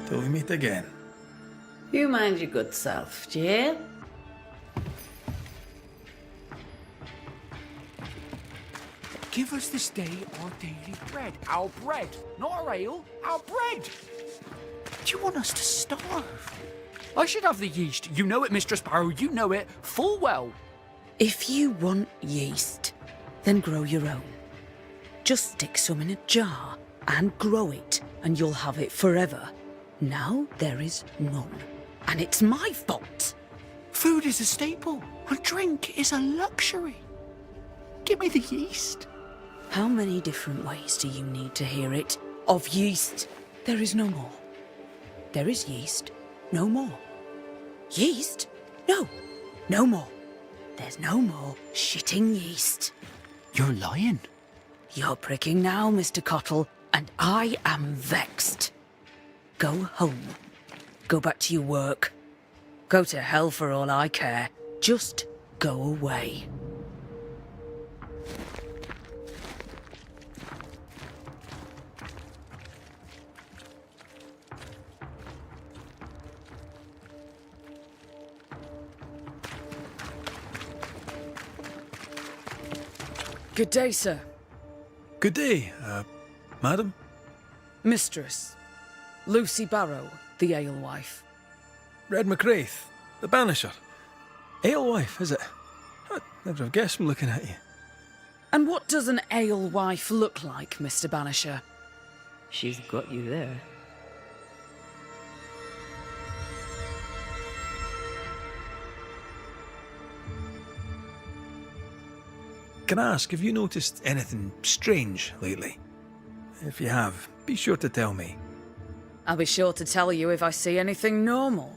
Speaker 1: Till we meet again.
Speaker 12: You mind your good self, do you hear?
Speaker 3: Give us this day our daily bread. Our bread, not our ale, our bread. Do you want us to starve? I should have the yeast. You know it, Mistress Barrow. You know it full well.
Speaker 13: If you want yeast, then grow your own. Just stick some in a jar and grow it, and you'll have it forever. now there is none. And it's my fault.
Speaker 3: Food is a staple, and drink is a luxury. Give me the yeast.
Speaker 13: How many different ways do you need to hear it? Of yeast, there is no more. There is yeast, no more. Yeast? No, no more. There's no more shitting yeast.
Speaker 3: You're lying.
Speaker 13: You're pricking now, Mr. Cottle, and I am vexed. Go home. Go back to your work. Go to hell for all I care. Just go away.
Speaker 2: Good day, sir.
Speaker 1: Good day, madam.
Speaker 2: Mistress. Lucy Barrow, the alewife.
Speaker 1: Red McCraith, the banisher. Alewife, is it? I'd never have guessed from looking at you.
Speaker 2: And what does an alewife look like, Mr. Banisher?
Speaker 5: She's got you there.
Speaker 1: Can I ask, have you noticed anything strange lately? If you have, be sure to tell me.
Speaker 2: I'll be sure to tell you if I see anything normal.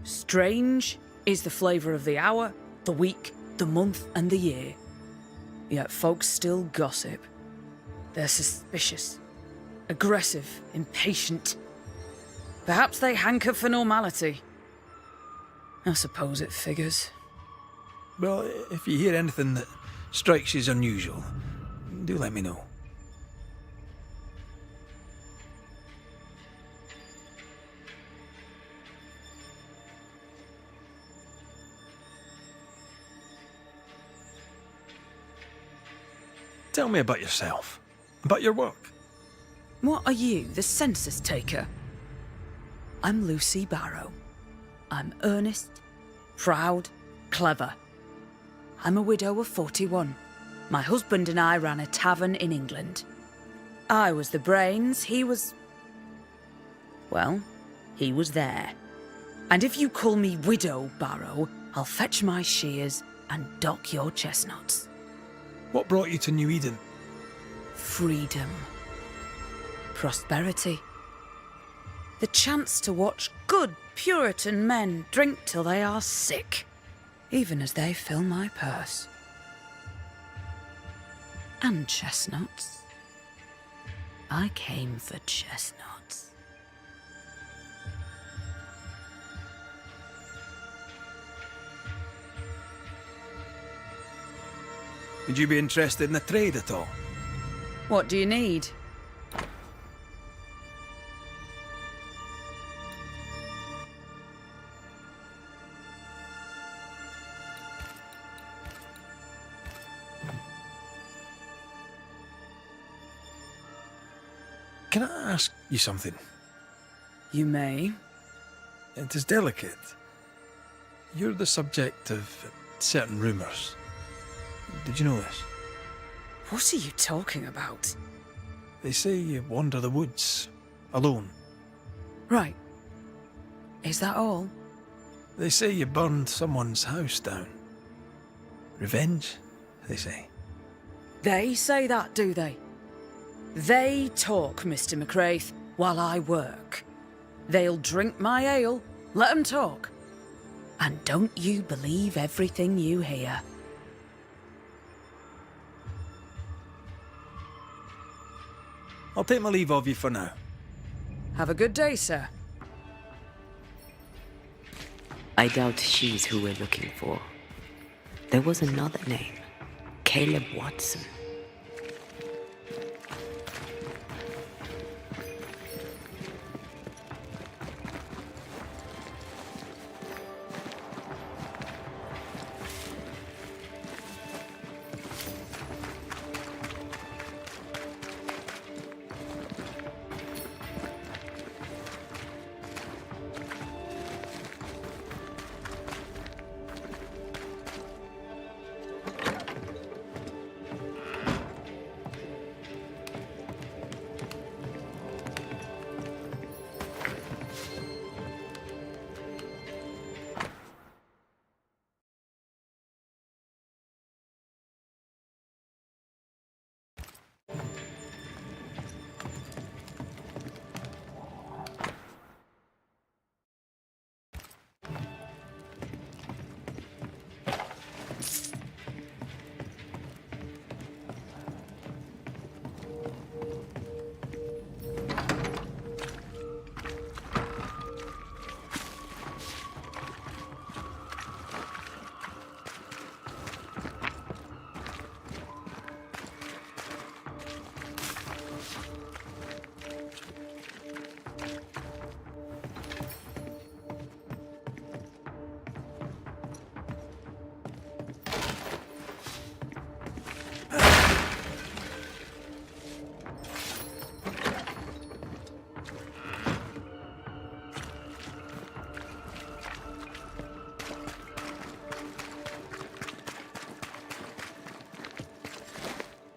Speaker 2: Strange is the flavour of the hour, the week, the month, and the year. Yet folks still gossip. They're suspicious, aggressive, impatient. Perhaps they hanker for normality. I suppose it figures.
Speaker 1: Well, if you hear anything that strikes you as unusual, do let me know. Tell me about yourself, about your work.
Speaker 2: What are you, the census taker? I'm Lucy Barrow. I'm earnest, proud, clever. I'm a widow of 41. My husband and I ran a tavern in England. I was the brains, he was... well, he was there. And if you call me Widow Barrow, I'll fetch my shears and dock your chestnuts.
Speaker 1: What brought you to New Eden?
Speaker 2: Freedom. Prosperity. The chance to watch good Puritan men drink till they are sick, even as they fill my purse. And chestnuts. I came for chestnuts.
Speaker 1: Would you be interested in the trade at all?
Speaker 2: What do you need?
Speaker 1: Can I ask you something?
Speaker 2: You may.
Speaker 1: It is delicate. You're the subject of certain rumours. Did you know this?
Speaker 2: What are you talking about?
Speaker 1: They say you wander the woods, alone.
Speaker 2: Right. Is that all?
Speaker 1: They say you burned someone's house down. Revenge, they say.
Speaker 2: They say that, do they? They talk, Mr. McCraith, while I work. They'll drink my ale, let 'em talk. And don't you believe everything you hear.
Speaker 1: I'll take my leave of you for now.
Speaker 2: Have a good day, sir.
Speaker 5: I doubt she's who we're looking for. There was another name. Caleb Watson.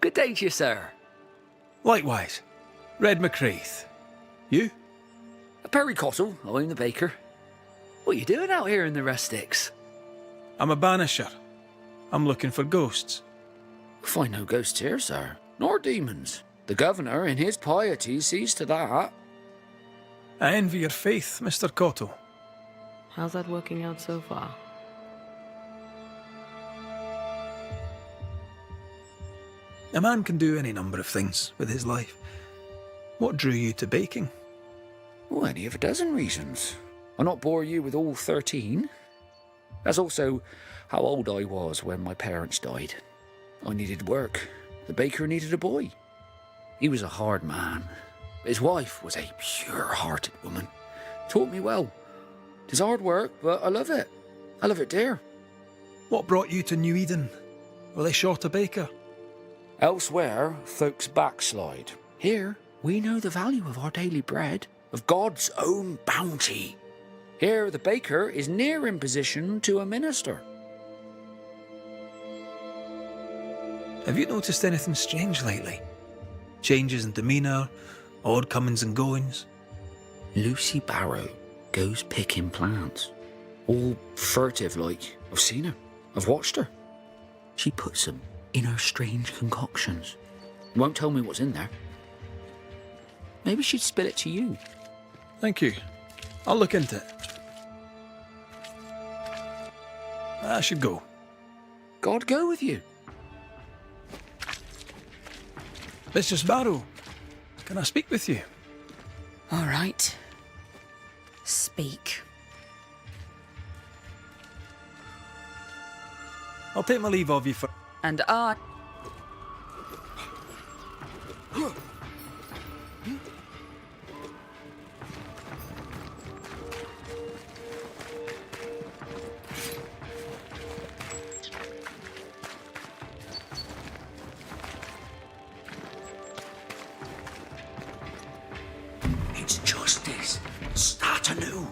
Speaker 3: Good day to you, sir.
Speaker 1: Likewise. Red McCraith. You?
Speaker 3: Perry Cottle, I'm the baker. What are you doing out here in the rustics?
Speaker 1: I'm a banisher. I'm looking for ghosts.
Speaker 3: Find no ghosts here, sir, nor demons. The governor, in his piety, sees to that.
Speaker 1: I envy your faith, Mr. Cotto.
Speaker 5: How's that working out so far?
Speaker 1: A man can do any number of things with his life. What drew you to baking?
Speaker 3: Oh, any of a dozen reasons. I'll not bore you with all 13. That's also how old I was when my parents died. I needed work. The baker needed a boy. He was a hard man. His wife was a pure-hearted woman. Taught me well. 'Tis hard work, but I love it. I love it dear.
Speaker 1: What brought you to New Eden? Were they short a baker?
Speaker 3: Elsewhere, folks backslide. Here, we know the value of our daily bread, of God's own bounty. Here, the baker is near in position to a minister.
Speaker 1: Have you noticed anything strange lately? Changes in demeanour, odd comings and goings?
Speaker 3: Lucy Barrow goes picking plants. All furtive like. I've seen her. I've watched her. She puts them in her strange concoctions. Won't tell me what's in there. Maybe she'd spill it to you.
Speaker 1: Thank you. I'll look into it. I should go.
Speaker 3: God go with you.
Speaker 1: Mistress Barrow, can I speak with you?
Speaker 13: All right. Speak.
Speaker 1: I'll take my leave of you for...
Speaker 13: And I...
Speaker 3: It's justice. Start anew.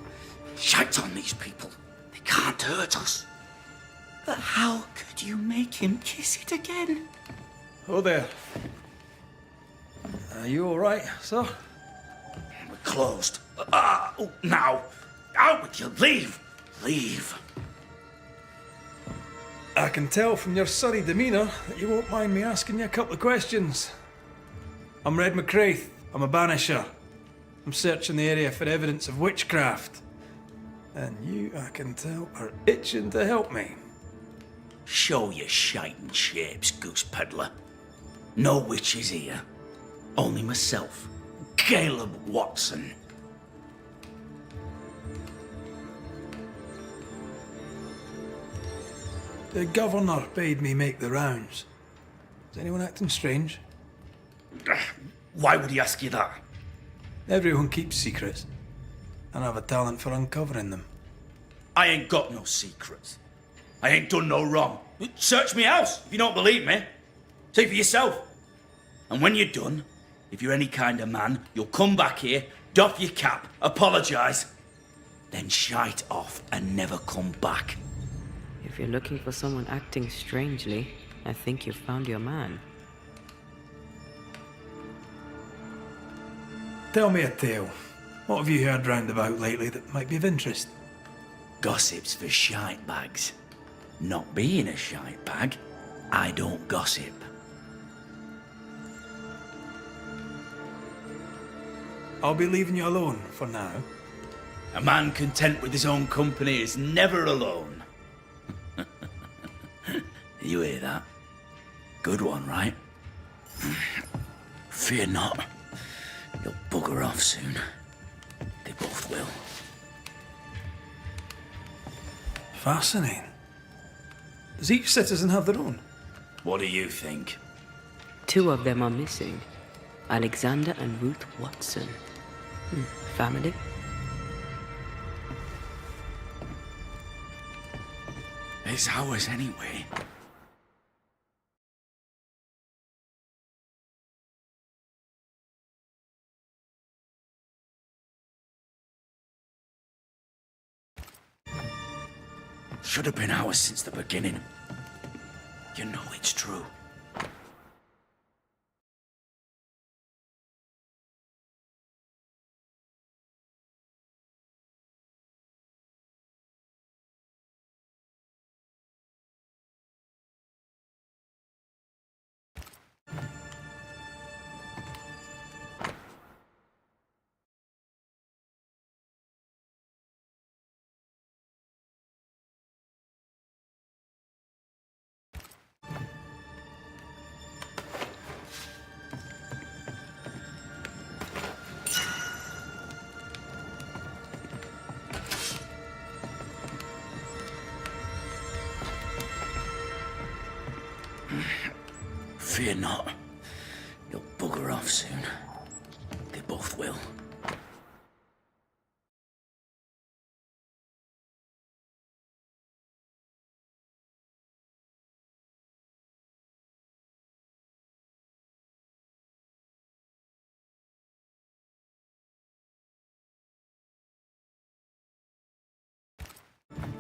Speaker 3: Shite on these people. They can't hurt us.
Speaker 14: But how could you make him kiss it again?
Speaker 1: Oh there. Are you all right, sir?
Speaker 14: We're closed. Now. Out with you. Leave. Leave.
Speaker 1: I can tell from your surly demeanour that you won't mind me asking you a couple of questions. I'm Red McCraith. I'm a banisher. I'm searching the area for evidence of witchcraft. And you, I can tell, are itching to help me.
Speaker 14: Show your shiting shapes, goose peddler. No witches here. Only myself, Caleb Watson.
Speaker 1: The governor bade me make the rounds. Is anyone acting strange?
Speaker 14: Why would he ask you that?
Speaker 1: Everyone keeps secrets, and I have a talent for uncovering them.
Speaker 14: I ain't got no secrets. I ain't done no wrong. Search me house if you don't believe me. See for yourself. And when you're done, if you're any kind of man, you'll come back here, doff your cap, apologise, then shite off and never come back.
Speaker 5: If you're looking for someone acting strangely, I think you've found your man.
Speaker 1: Tell me a tale. What have you heard round about lately that might be of interest?
Speaker 14: Gossip's for shite bags. Not being a shite bag, I don't gossip.
Speaker 1: I'll be leaving you alone for now.
Speaker 14: A man content with his own company is never alone. You hear that? Good one, right? Fear not. You'll bugger off soon. They both will.
Speaker 1: Fascinating. Does each citizen have their own?
Speaker 14: What do you think?
Speaker 5: 2 of them are missing. Alexander and Ruth Watson. Family?
Speaker 14: It's ours anyway. Should have been ours since the beginning. You know it's true. Fear not. You'll bugger off soon. They both will.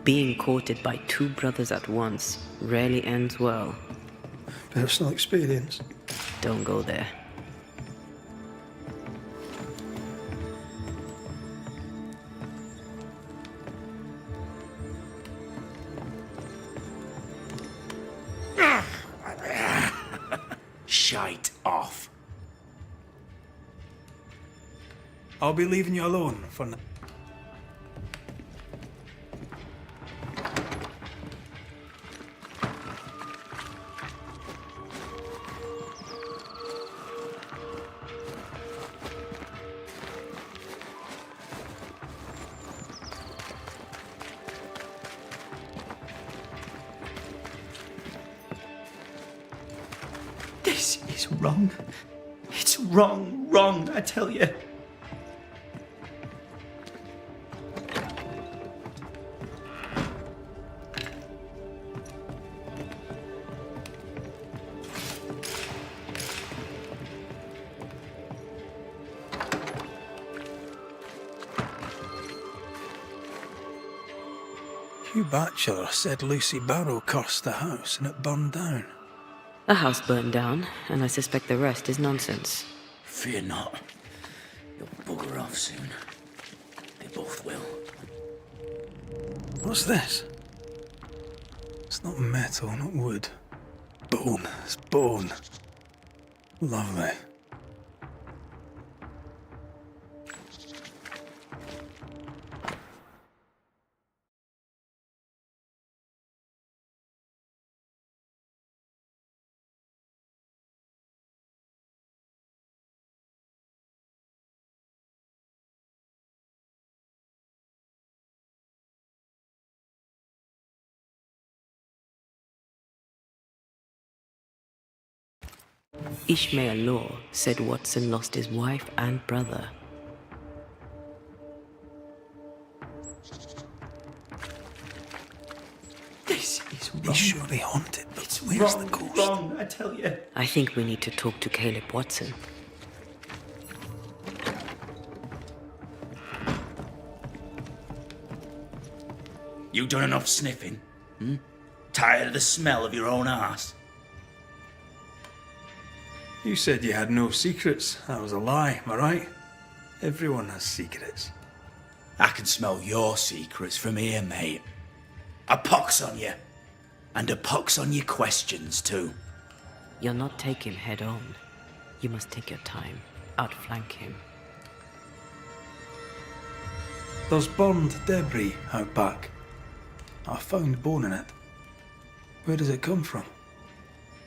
Speaker 5: Being courted by two brothers at once rarely ends well.
Speaker 1: Personal experience.
Speaker 5: Don't go there.
Speaker 14: Shite off.
Speaker 1: I'll be leaving you alone for now.
Speaker 14: This is wrong. It's wrong, I tell you.
Speaker 1: Hugh Batchelor said Lucy Barrow cursed the house and it burned down.
Speaker 5: The house burned down, and I suspect the rest is nonsense.
Speaker 14: Fear not. You'll bugger off soon. They both will.
Speaker 1: What's this? It's not metal, not wood. Bone. It's bone. Lovely.
Speaker 5: Ishmael Law said Watson lost his wife and brother.
Speaker 14: This is wrong.
Speaker 1: He's surely haunted, but where's the ghost?
Speaker 14: Wrong, I tell you.
Speaker 5: I think we need to talk to Caleb Watson.
Speaker 14: You done enough sniffing? Hmm? Tired of the smell of your own arse?
Speaker 1: You said you had no secrets. That was a lie, am I right? Everyone has secrets.
Speaker 14: I can smell your secrets from here, mate. A pox on you. And a pox on your questions, too.
Speaker 5: You'll not take him head on. You must take your time, outflank him.
Speaker 1: There's burned debris out back. I found bone in it. Where does it come from?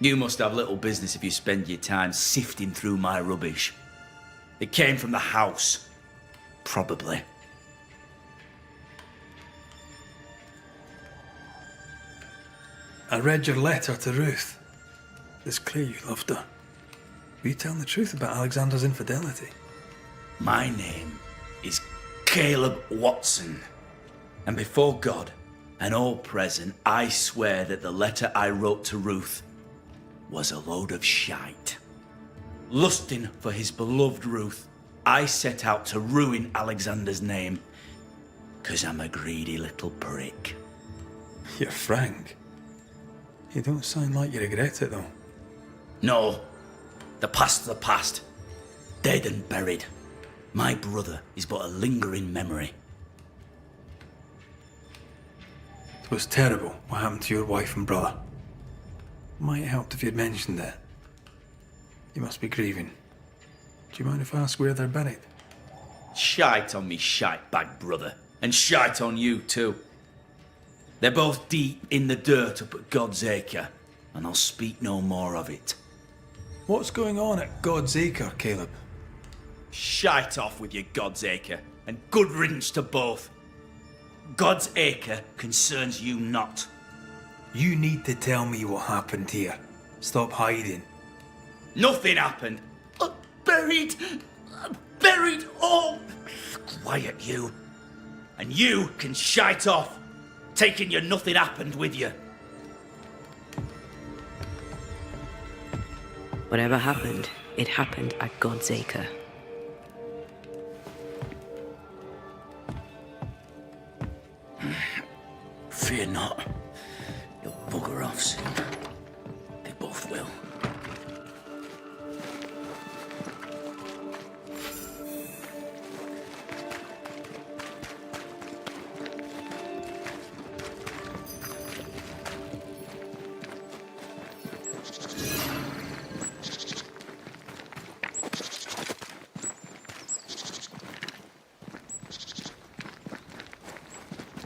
Speaker 14: You must have little business if you spend your time sifting through my rubbish. It came from the house. Probably.
Speaker 1: I read your letter to Ruth. It's clear you loved her. Were you telling the truth about Alexander's infidelity?
Speaker 14: My name is Caleb Watson. And before God and all present, I swear that the letter I wrote to Ruth was a load of shite. Lusting for his beloved Ruth, I set out to ruin Alexander's name, 'cause I'm a greedy little prick.
Speaker 1: You're frank. You don't sound like you regret it, though.
Speaker 14: No, the past's the past. Dead and buried. My brother is but a lingering memory.
Speaker 1: It was terrible what happened to your wife and brother. Might have helped if you'd mentioned it. You must be grieving. Do you mind if I ask where they're buried?
Speaker 14: Shite on me shite bag brother, and shite on you too. They're both deep in the dirt up at God's Acre, and I'll speak no more of it.
Speaker 1: What's going on at God's Acre, Caleb?
Speaker 14: Shite off with your God's Acre, and good riddance to both. God's Acre concerns you not.
Speaker 1: You need to tell me what happened here. Stop hiding.
Speaker 14: Nothing happened. Buried. Buried. Oh. Quiet, you. And you can shite off, taking your nothing happened with you.
Speaker 5: Whatever happened, it happened at God's Acre.
Speaker 14: Fear not. You'll bugger off soon. They both will.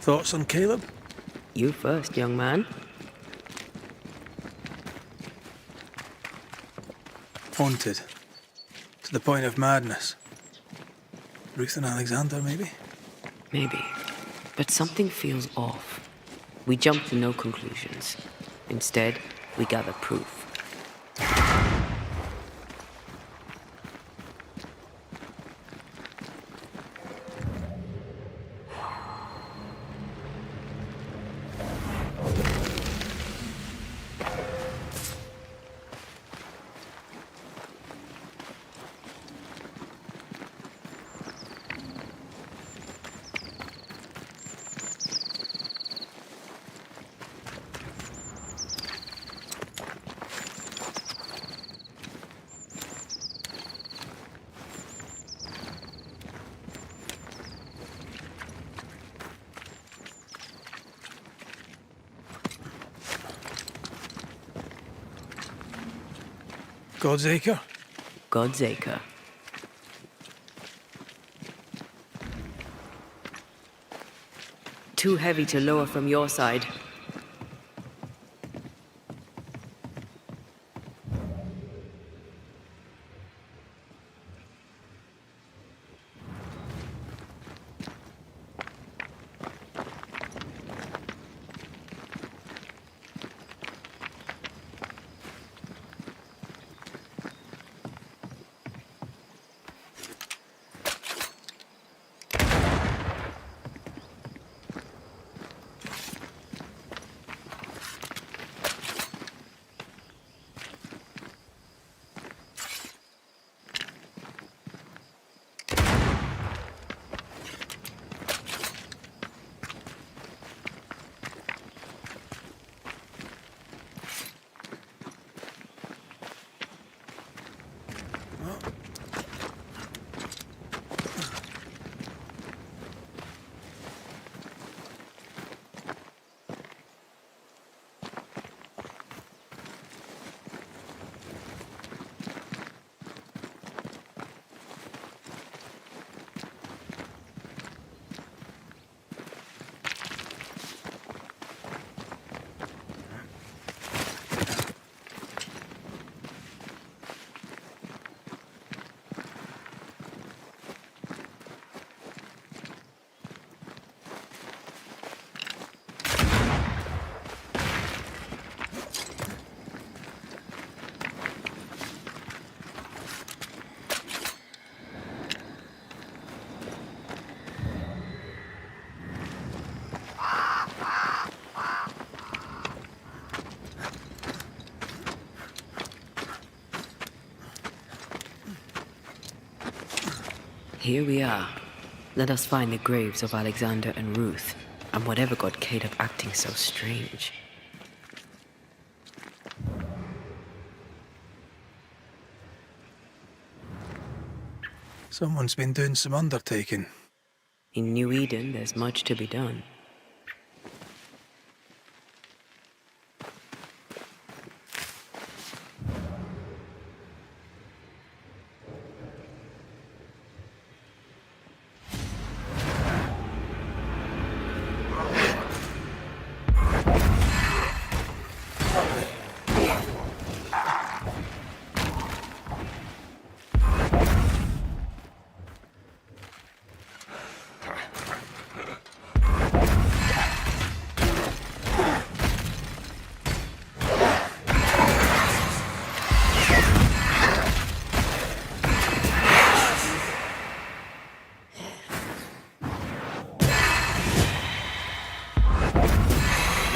Speaker 1: Thoughts on Caleb?
Speaker 5: You first, young man.
Speaker 1: Haunted. To the point of madness. Ruth and Alexander, maybe?
Speaker 5: Maybe. But something feels off. We jump to no conclusions. Instead, we gather proof.
Speaker 1: God's Acre?
Speaker 5: God's Acre. Too heavy to lower from your side. Here we are. Let us find the graves of Alexander and Ruth, and whatever got Caleb acting so strange.
Speaker 1: Someone's been doing some undertaking.
Speaker 5: In New Eden, there's much to be done.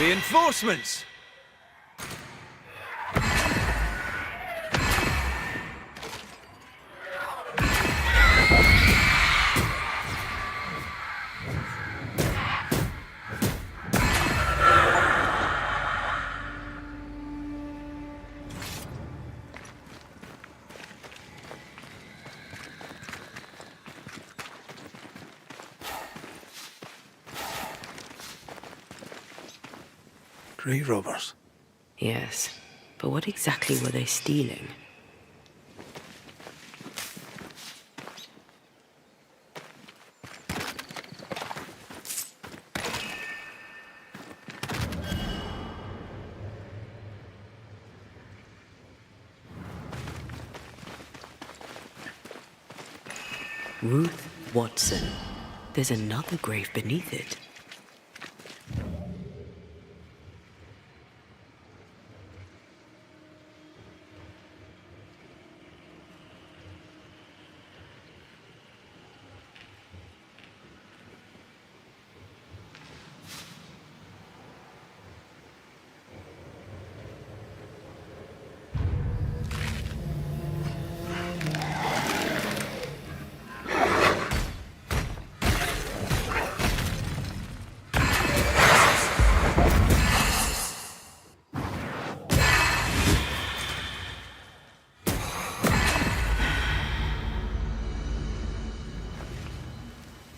Speaker 1: Reinforcements! Grave robbers.
Speaker 5: Yes, but what exactly were they stealing? Ruth Watson. There's another grave beneath it.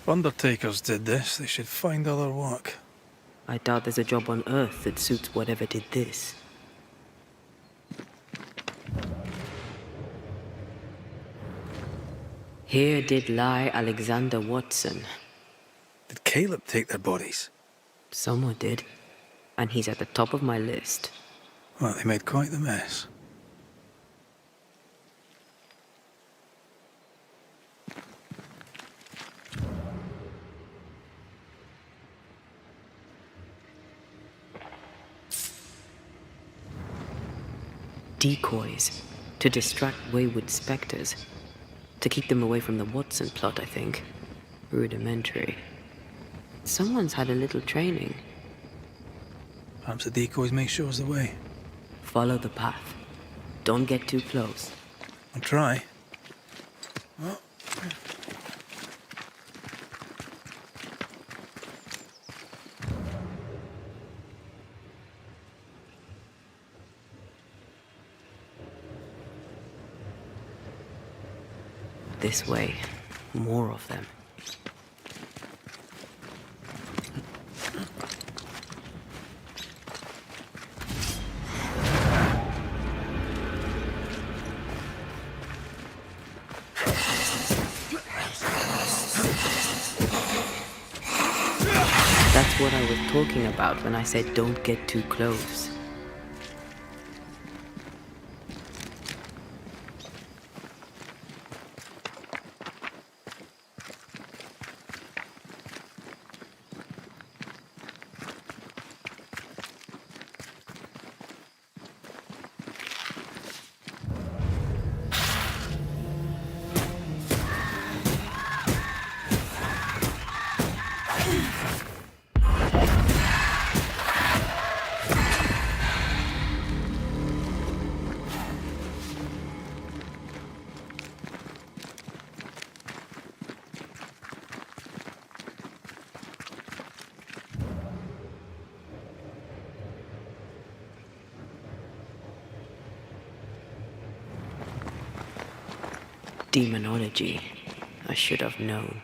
Speaker 1: If undertakers did this, they should find other work.
Speaker 5: I doubt there's a job on Earth that suits whatever did this. Here did lie Alexander Watson.
Speaker 1: Did Caleb take their bodies?
Speaker 5: Someone did. And he's at the top of my list.
Speaker 1: Well, they made quite the mess.
Speaker 5: Decoys. To distract wayward specters. To keep them away from the Watson plot, I think. Rudimentary. Someone's had a little training.
Speaker 1: Perhaps the decoys may show us the way.
Speaker 5: Follow the path. Don't get too close.
Speaker 1: I'll try. Oh.
Speaker 5: This way. More of them. That's what I was talking about when I said don't get too close. Demonology. I should have known.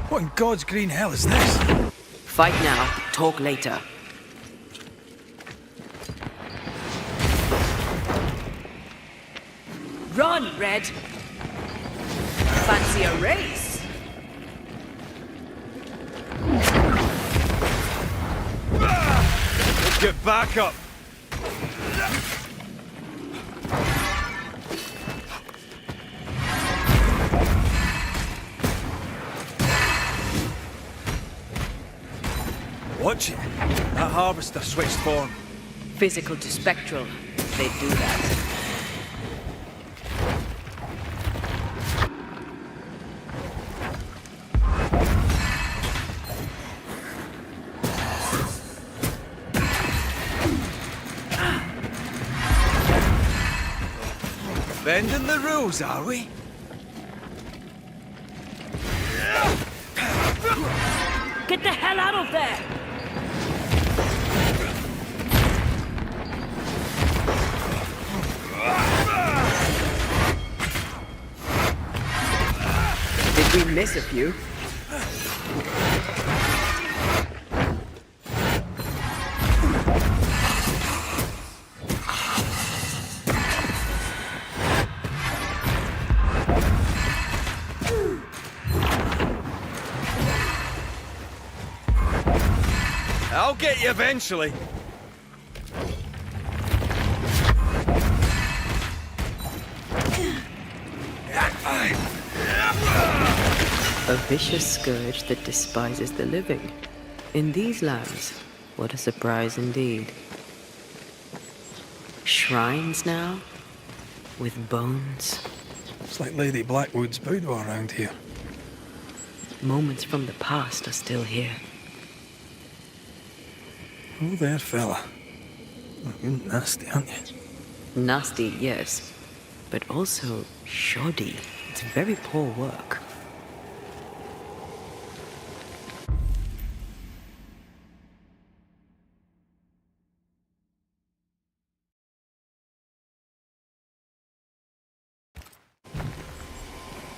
Speaker 1: What in God's green hell is this?
Speaker 5: Fight now, talk later.
Speaker 13: Run, Red! Fancy a race?
Speaker 7: Get back up! Watch it. That harvester switched form.
Speaker 5: Physical to spectral. They do that.
Speaker 7: Bending the rules, are we?
Speaker 13: Get the hell out of there!
Speaker 5: Did we miss a few?
Speaker 7: I'll get you eventually.
Speaker 5: A vicious scourge that despises the living. In these lands, what a surprise indeed. Shrines now, with bones.
Speaker 1: It's like Lady Blackwood's boudoir around here.
Speaker 5: Moments from the past are still here.
Speaker 1: Oh, there, fella. You're nasty, aren't you?
Speaker 5: Nasty, yes, but also shoddy. It's very poor work.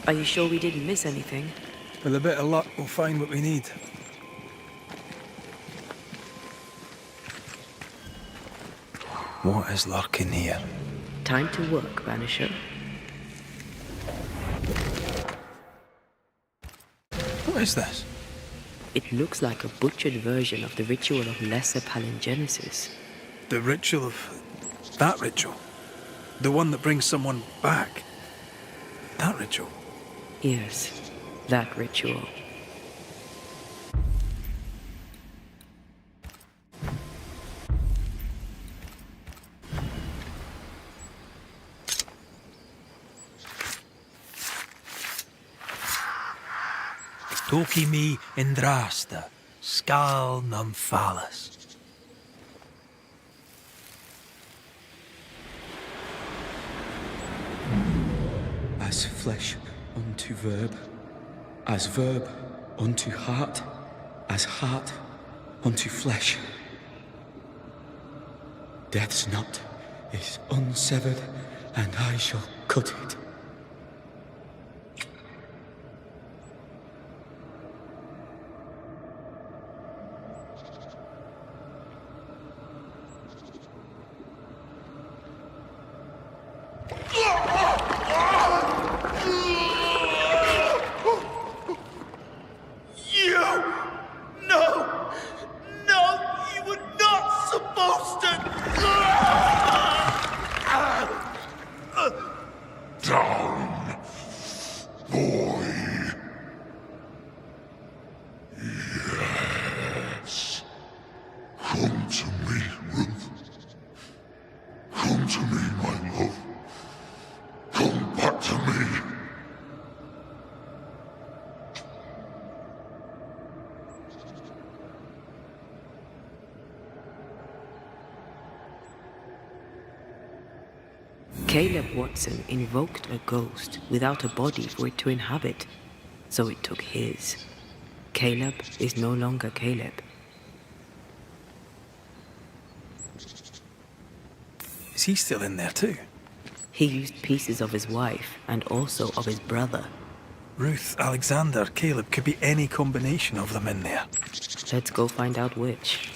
Speaker 5: Are you sure we didn't miss anything?
Speaker 1: With a bit of luck, we'll find what we need. What is lurking here?
Speaker 5: Time to work, Banisher.
Speaker 1: What is this?
Speaker 5: It looks like a butchered version of the ritual of Lesser Palingenesis.
Speaker 1: The ritual of... that ritual? The one that brings someone back? That ritual?
Speaker 5: Yes, that ritual.
Speaker 1: Toki mi indrasta, skal numphalis.
Speaker 3: As flesh unto verb, as verb unto heart, as heart unto flesh. Death's knot is unsevered, and I shall cut it.
Speaker 5: Caleb Watson invoked a ghost without a body for it to inhabit, so it took his. Caleb is no longer Caleb.
Speaker 1: Is he still in there too?
Speaker 5: He used pieces of his wife and also of his brother.
Speaker 1: Ruth, Alexander, Caleb, could be any combination of them in there.
Speaker 5: Let's go find out which.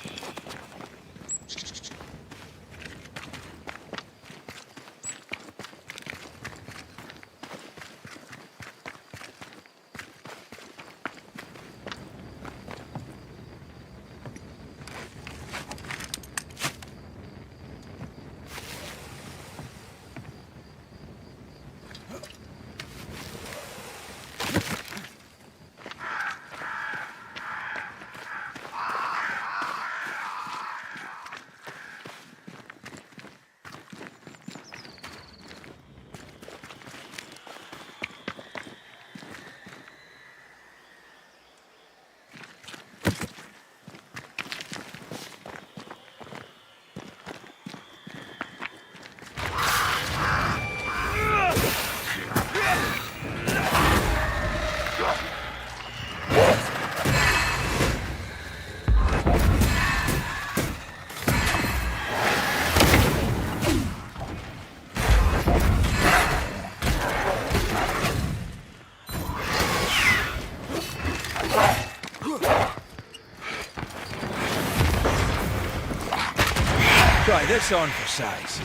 Speaker 1: this on for size.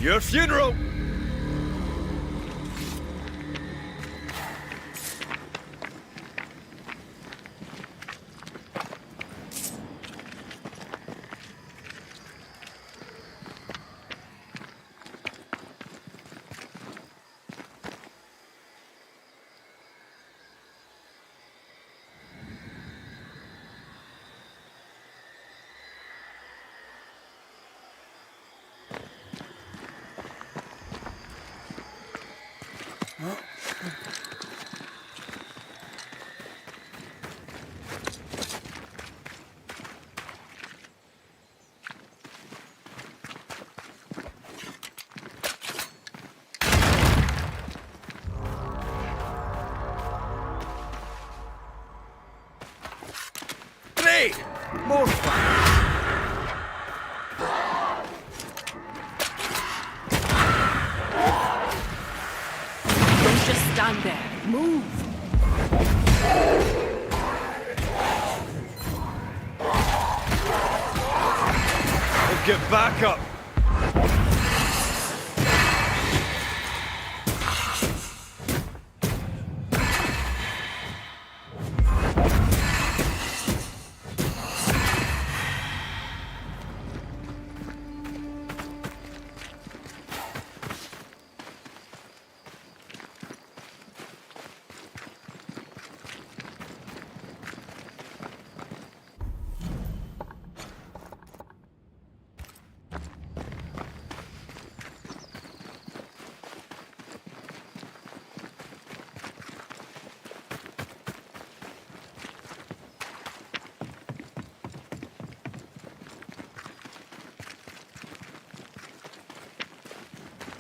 Speaker 15: Your funeral! More fun!
Speaker 10: Don't just stand there. Move!
Speaker 15: Get back up!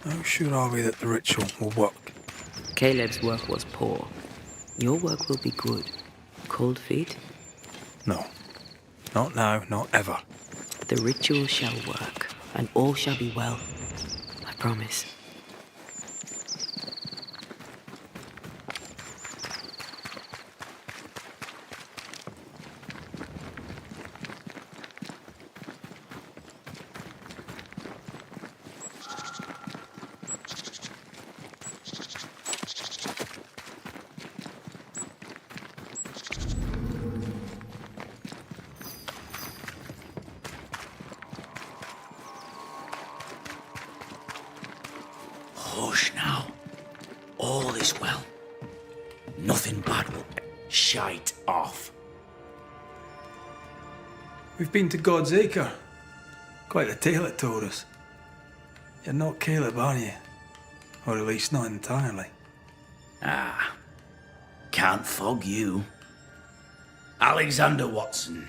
Speaker 1: How sure are we that the ritual will work?
Speaker 5: Caleb's work was poor. Your work will be good. Cold feet?
Speaker 1: No. Not now, not ever.
Speaker 5: The ritual shall work, and all shall be well. I promise.
Speaker 14: Hush now. All is well. Nothing bad will shite off.
Speaker 1: We've been to God's Acre. Quite a tale it told us. You're not Caleb, are you? Or at least not entirely.
Speaker 14: Ah, can't fog you. Alexander Watson.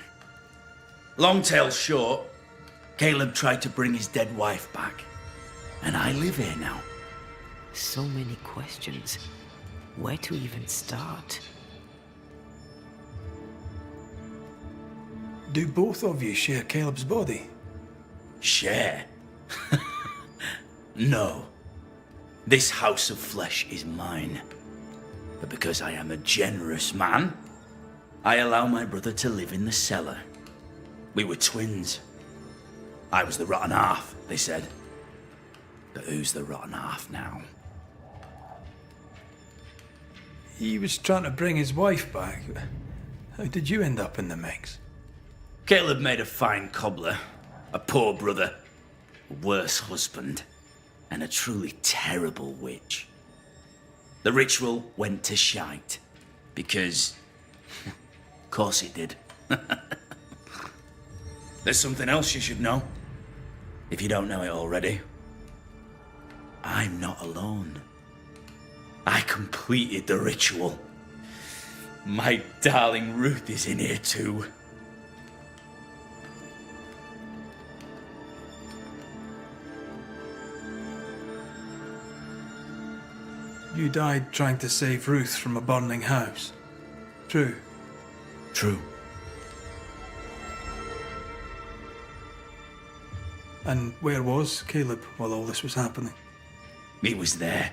Speaker 14: Long tale short, Caleb tried to bring his dead wife back. And I live here now.
Speaker 5: So many questions. Where to even start?
Speaker 1: Do both of you share Caleb's body?
Speaker 14: Share? No. This house of flesh is mine. But because I am a generous man, I allow my brother to live in the cellar. We were twins. I was the rotten half, they said. But who's the rotten half now?
Speaker 1: He was trying to bring his wife back. How did you end up in the mix?
Speaker 14: Caleb made a fine cobbler, a poor brother, a worse husband, and a truly terrible witch. The ritual went to shite, because... of course it did. There's something else you should know, if you don't know it already. I'm not alone. I completed the ritual. My darling Ruth is in here too.
Speaker 1: You died trying to save Ruth from a burning house. True.
Speaker 14: True.
Speaker 1: And where was Caleb while all this was happening?
Speaker 14: He was there.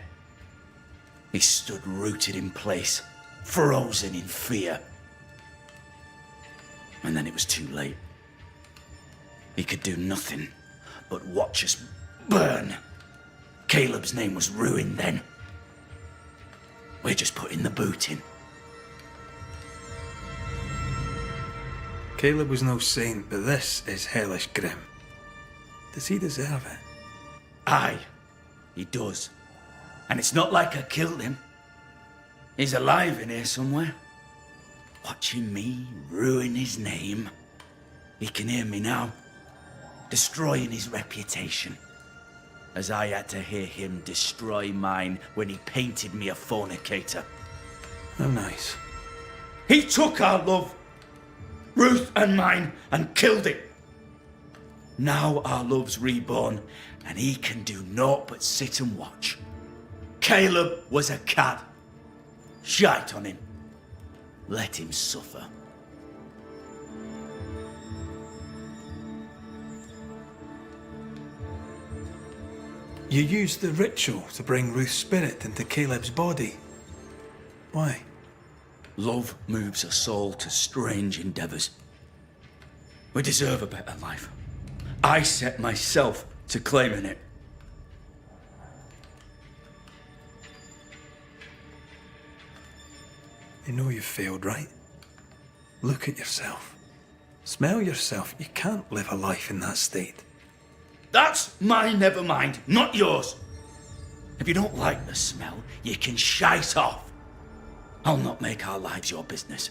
Speaker 14: He stood rooted in place, frozen in fear. And then it was too late. He could do nothing but watch us burn. Caleb's name was ruined then. We're just putting the boot in.
Speaker 1: Caleb was no saint, but this is hellish grim. Does he deserve it?
Speaker 14: Aye, he does. And it's not like I killed him. He's alive in here somewhere. Watching me ruin his name. He can hear me now. Destroying his reputation. As I had to hear him destroy mine when he painted me a fornicator.
Speaker 1: Oh, nice.
Speaker 14: He took our love, Ruth and mine, and killed it. Now our love's reborn, and he can do naught but sit and watch. Caleb was a cad. Shite on him. Let him suffer.
Speaker 1: You used the ritual to bring Ruth's spirit into Caleb's body. Why?
Speaker 14: Love moves a soul to strange endeavours. We deserve a better life. I set myself to claiming it.
Speaker 1: You know you've failed, right? Look at yourself. Smell yourself. You can't live a life in that state.
Speaker 14: That's my never mind, not yours. If you don't like the smell, you can shite off. I'll not make our lives your business.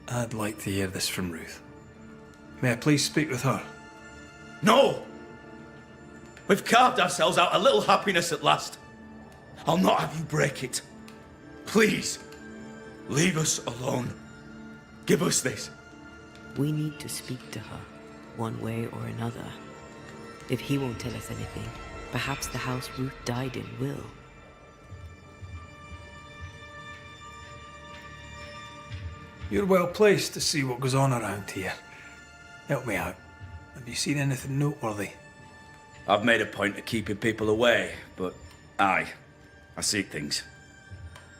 Speaker 1: I'd like to hear this from Ruth. May I please speak with her?
Speaker 14: No! We've carved ourselves out a little happiness at last. I'll not have you break it. Please, leave us alone. Give us this.
Speaker 5: We need to speak to her, one way or another. If he won't tell us anything, perhaps the house Ruth died in will.
Speaker 1: You're well placed to see what goes on around here. Help me out. Have you seen anything noteworthy?
Speaker 14: I've made a point of keeping people away, but I seek things.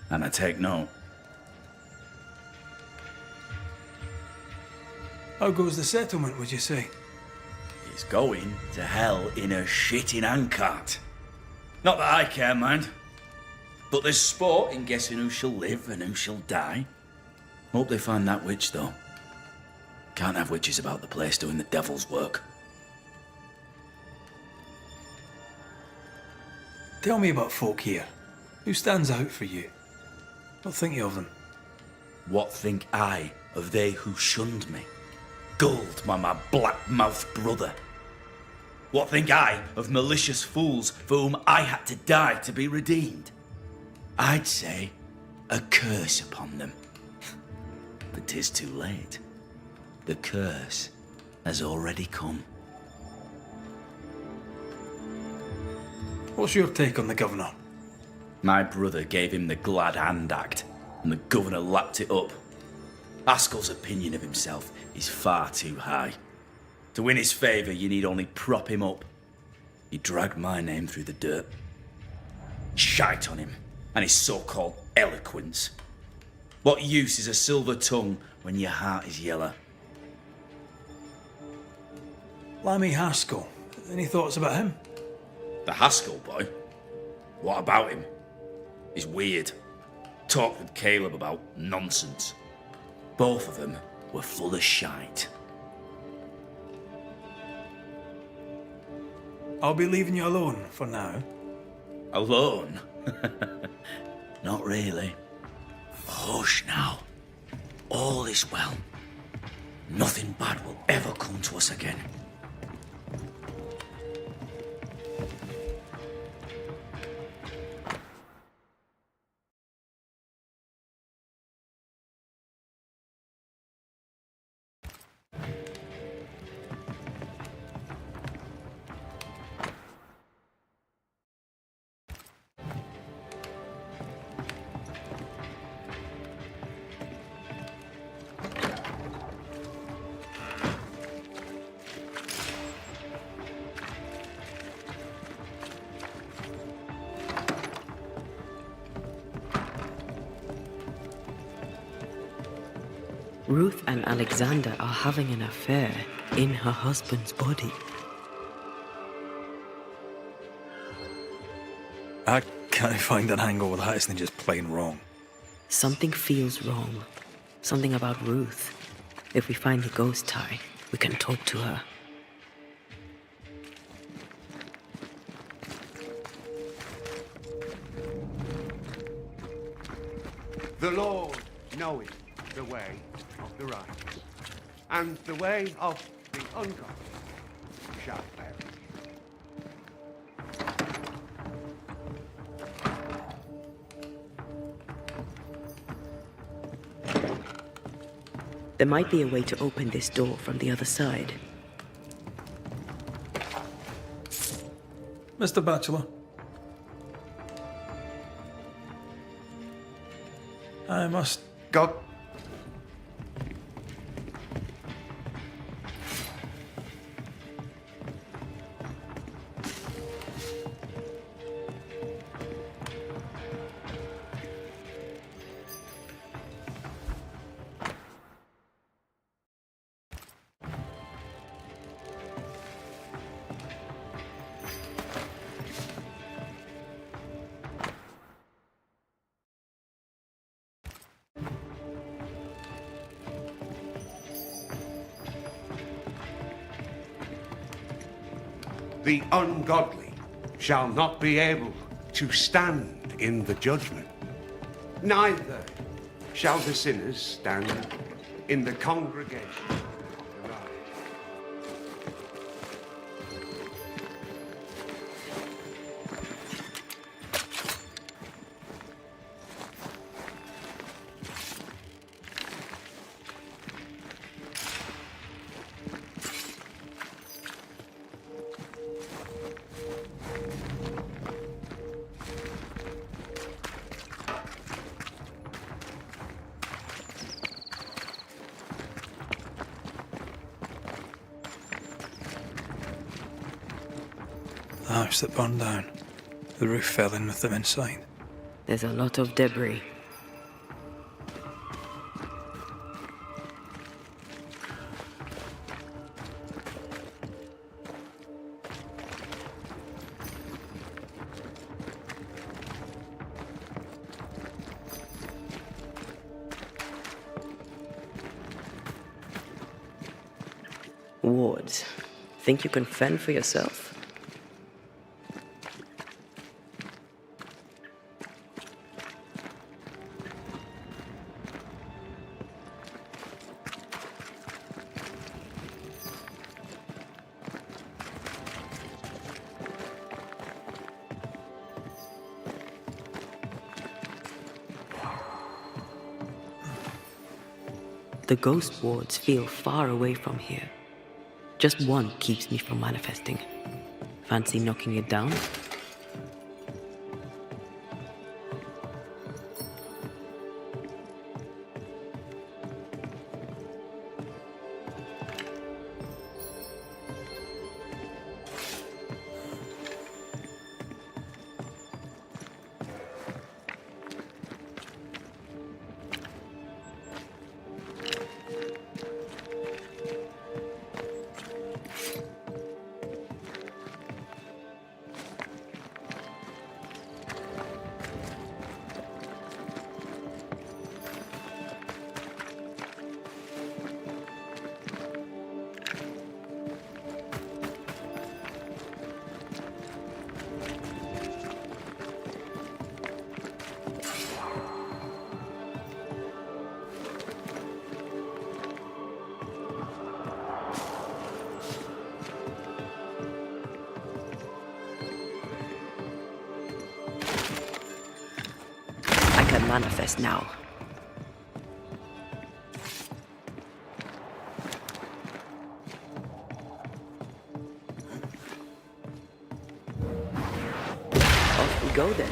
Speaker 14: And I take note.
Speaker 1: How goes the settlement, would you say?
Speaker 14: It's going to hell in a shitting handcart. Not that I care, mind. But there's sport in guessing who shall live and who shall die. Hope they find that witch, though. Can't have witches about the place doing the devil's work.
Speaker 1: Tell me about folk here. Who stands out for you? What think you of them?
Speaker 14: What think I of they who shunned me? Gulled by my black-mouthed brother. What think I of malicious fools for whom I had to die to be redeemed? I'd say a curse upon them. But 'tis too late. The curse has already come.
Speaker 1: What's your take on the governor?
Speaker 14: My brother gave him the Glad Hand Act, and the governor lapped it up. Haskell's opinion of himself is far too high. To win his favour, you need only prop him up. He dragged my name through the dirt. Shite on him, and his so-called eloquence. What use is a silver tongue when your heart is yellow?
Speaker 1: Lammy Haskell. Any thoughts about him?
Speaker 14: The Haskell boy? What about him? He's weird. Talked with Caleb about nonsense. Both of them were full of shite.
Speaker 1: I'll be leaving you alone for now.
Speaker 14: Alone? Not really. Hush now. All is well. Nothing bad will ever come to us again.
Speaker 5: Ruth and Alexander are having an affair in her husband's body.
Speaker 1: I can't find an angle with that, isn't just plain wrong.
Speaker 5: Something feels wrong. Something about Ruth. If we find the ghost tie, we can talk to her.
Speaker 8: The Lord knoweth the way of the righteous, and the way of the ungodly shall perish.
Speaker 5: There might be a way to open this door from the other side.
Speaker 1: Mr. Bachelor. I must...
Speaker 8: God. The ungodly shall not be able to stand in the judgment, neither shall the sinners stand in the congregation of the righteous.
Speaker 1: The house that burned down. The roof fell in with them inside.
Speaker 5: There's a lot of debris. Wards, think you can fend for yourself? The ghost wards feel far away from here. Just one keeps me from manifesting. Fancy knocking it down? I can manifest now. Off we go then.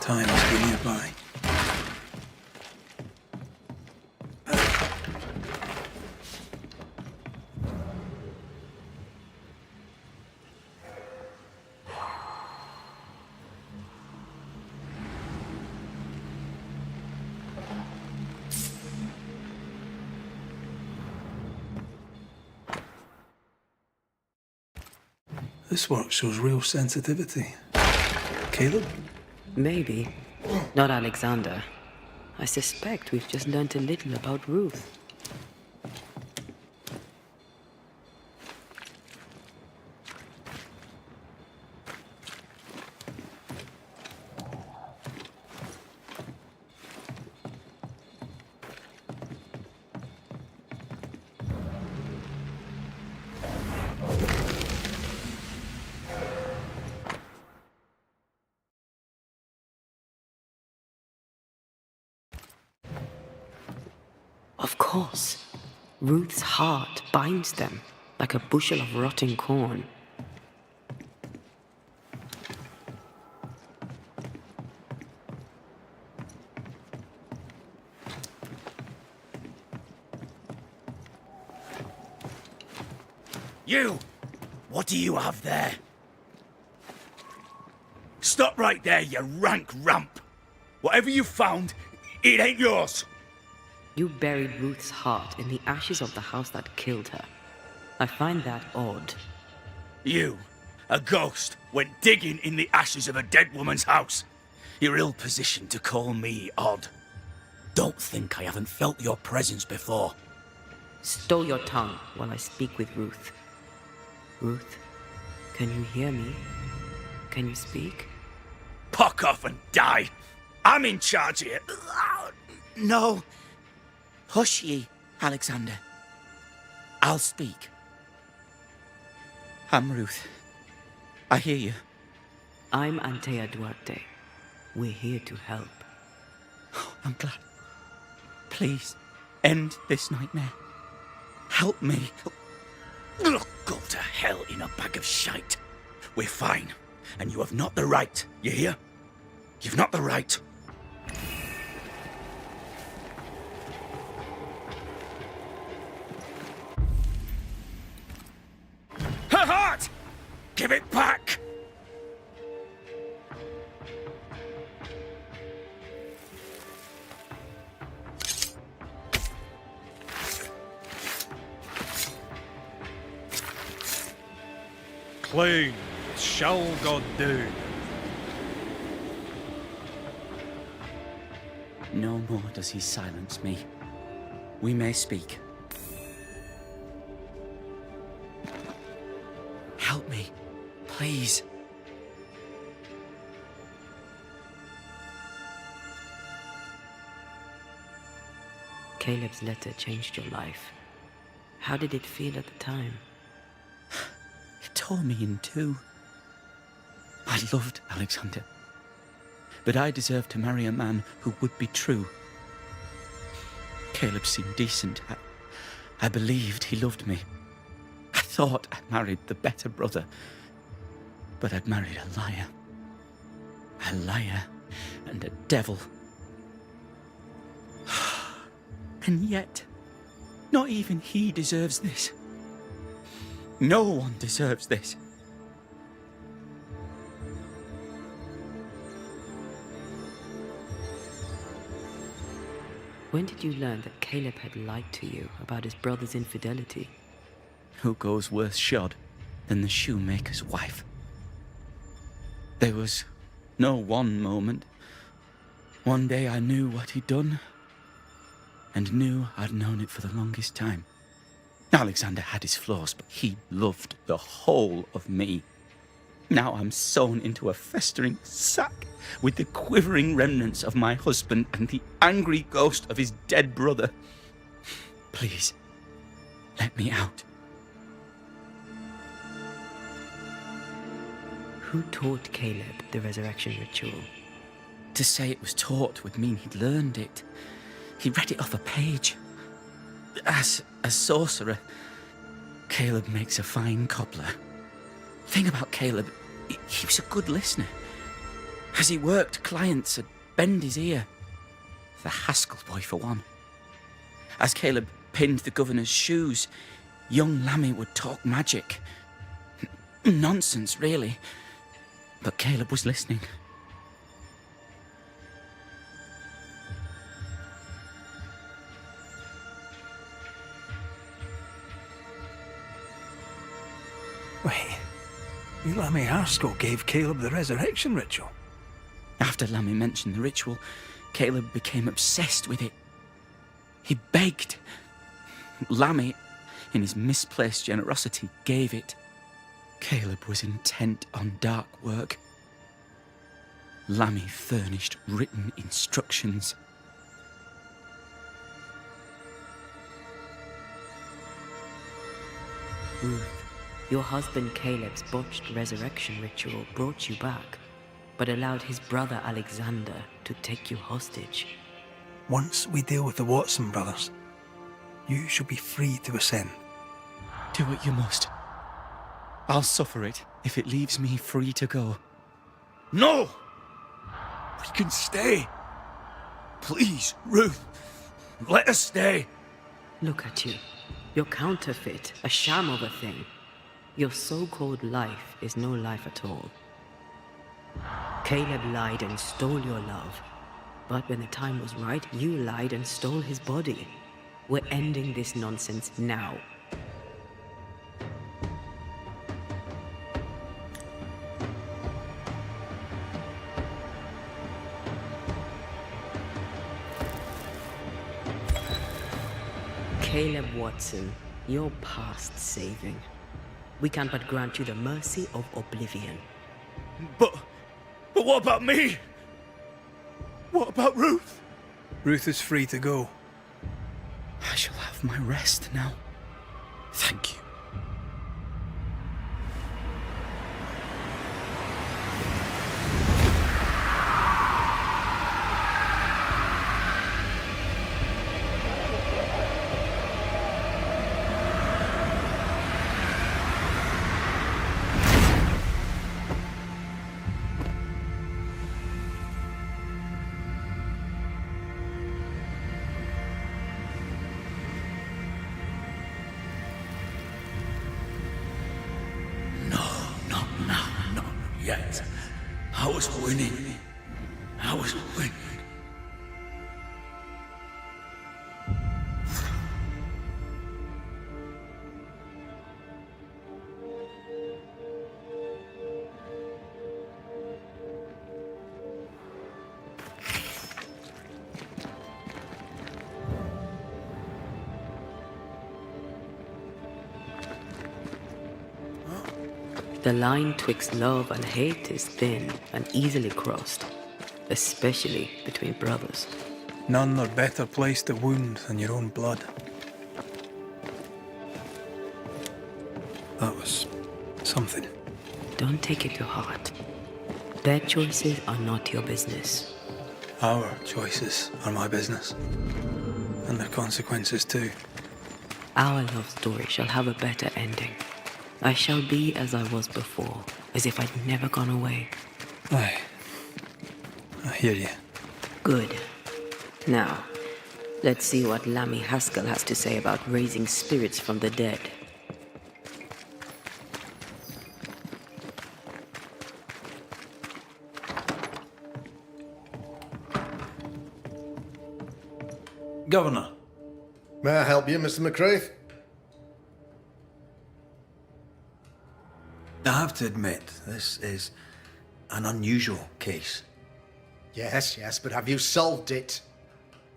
Speaker 1: Time must be nearby. This work shows real sensitivity. Caleb?
Speaker 5: Maybe. Not Alexander. I suspect we've just learnt a little about Ruth. Of course. Ruth's heart binds them like a bushel of rotting corn.
Speaker 14: You! What do you have there? Stop right there, you rank ramp! Whatever you found, it ain't yours!
Speaker 5: You buried Ruth's heart in the ashes of the house that killed her. I find that odd.
Speaker 14: You, a ghost, went digging in the ashes of a dead woman's house. You're ill-positioned to call me odd. Don't think I haven't felt your presence before.
Speaker 5: Stow your tongue while I speak with Ruth. Ruth, can you hear me? Can you speak?
Speaker 14: Puck off and die! I'm in charge here.
Speaker 3: No. Hush ye, Alexander. I'll speak. I'm Ruth. I hear you.
Speaker 5: I'm Antea Duarte. We're here to help.
Speaker 3: I'm glad. Please, end this nightmare. Help me.
Speaker 14: Look, go to hell in a bag of shite. We're fine, and you have not the right, you hear? You've not the right. Her heart! Give it back!
Speaker 15: Clean shall God do.
Speaker 3: No more does he silence me. We may speak. Help me, please.
Speaker 5: Caleb's letter changed your life. How did it feel at the time?
Speaker 3: It tore me in two. I loved Alexander, but I deserved to marry a man who would be true. Caleb seemed decent. I believed he loved me. I thought I married the better brother, but I'd married a liar. A liar and a devil. And yet, not even he deserves this. No one deserves this.
Speaker 5: When did you learn that Caleb had lied to you about his brother's infidelity?
Speaker 3: Who goes worse shod than the shoemaker's wife? There was no one moment. One day I knew what he'd done, and knew I'd known it for the longest time. Alexander had his flaws, but he loved the whole of me. Now I'm sewn into a festering sack with the quivering remnants of my husband and the angry ghost of his dead brother. Please, let me out.
Speaker 5: Who taught Caleb the resurrection ritual?
Speaker 3: To say it was taught would mean he'd learned it. He read it off a page. As a sorcerer, Caleb makes a fine cobbler. Thing about Caleb, he was a good listener. As he worked, clients had bend his ear. The Haskell boy, for one. As Caleb pinned the governor's shoes, young Lammy would talk magic. Nonsense, really. But Caleb was listening.
Speaker 1: Wait, Lammy Haskell gave Caleb the resurrection ritual?
Speaker 3: After Lammy mentioned the ritual, Caleb became obsessed with it. He begged. Lammy, in his misplaced generosity, gave it. Caleb was intent on dark work. Lammy furnished written instructions.
Speaker 5: Ruth, your husband Caleb's botched resurrection ritual brought you back, but allowed his brother Alexander to take you hostage.
Speaker 1: Once we deal with the Watson brothers, you shall be free to ascend.
Speaker 3: Do what you must. I'll suffer it if it leaves me free to go.
Speaker 14: No! We can stay. Please, Ruth, let us stay.
Speaker 5: Look at you. You're counterfeit, a sham of a thing. Your so-called life is no life at all. Caleb lied and stole your love. But when the time was right, you lied and stole his body. We're ending this nonsense now. Caleb Watson, you're past saving. We can but grant you the mercy of oblivion.
Speaker 14: But what about me? What about Ruth?
Speaker 1: Ruth is free to go.
Speaker 3: I shall have my rest now. Thank you.
Speaker 14: Yet. I was winning. I was winning.
Speaker 5: The line twixt love and hate is thin and easily crossed, especially between brothers.
Speaker 1: None are better placed to wound than your own blood. That was something.
Speaker 5: Don't take it to heart. Their choices are not your business.
Speaker 1: Our choices are my business. And their consequences too.
Speaker 5: Our love story shall have a better ending. I shall be as I was before, as if I'd never gone away.
Speaker 1: Aye. I hear you.
Speaker 5: Good. Now, let's see what Lammy Haskell has to say about raising spirits from the dead.
Speaker 1: Governor.
Speaker 6: May I help you, Mr. McCraith?
Speaker 16: I have to admit, this is an unusual case.
Speaker 6: Yes, but have you solved it?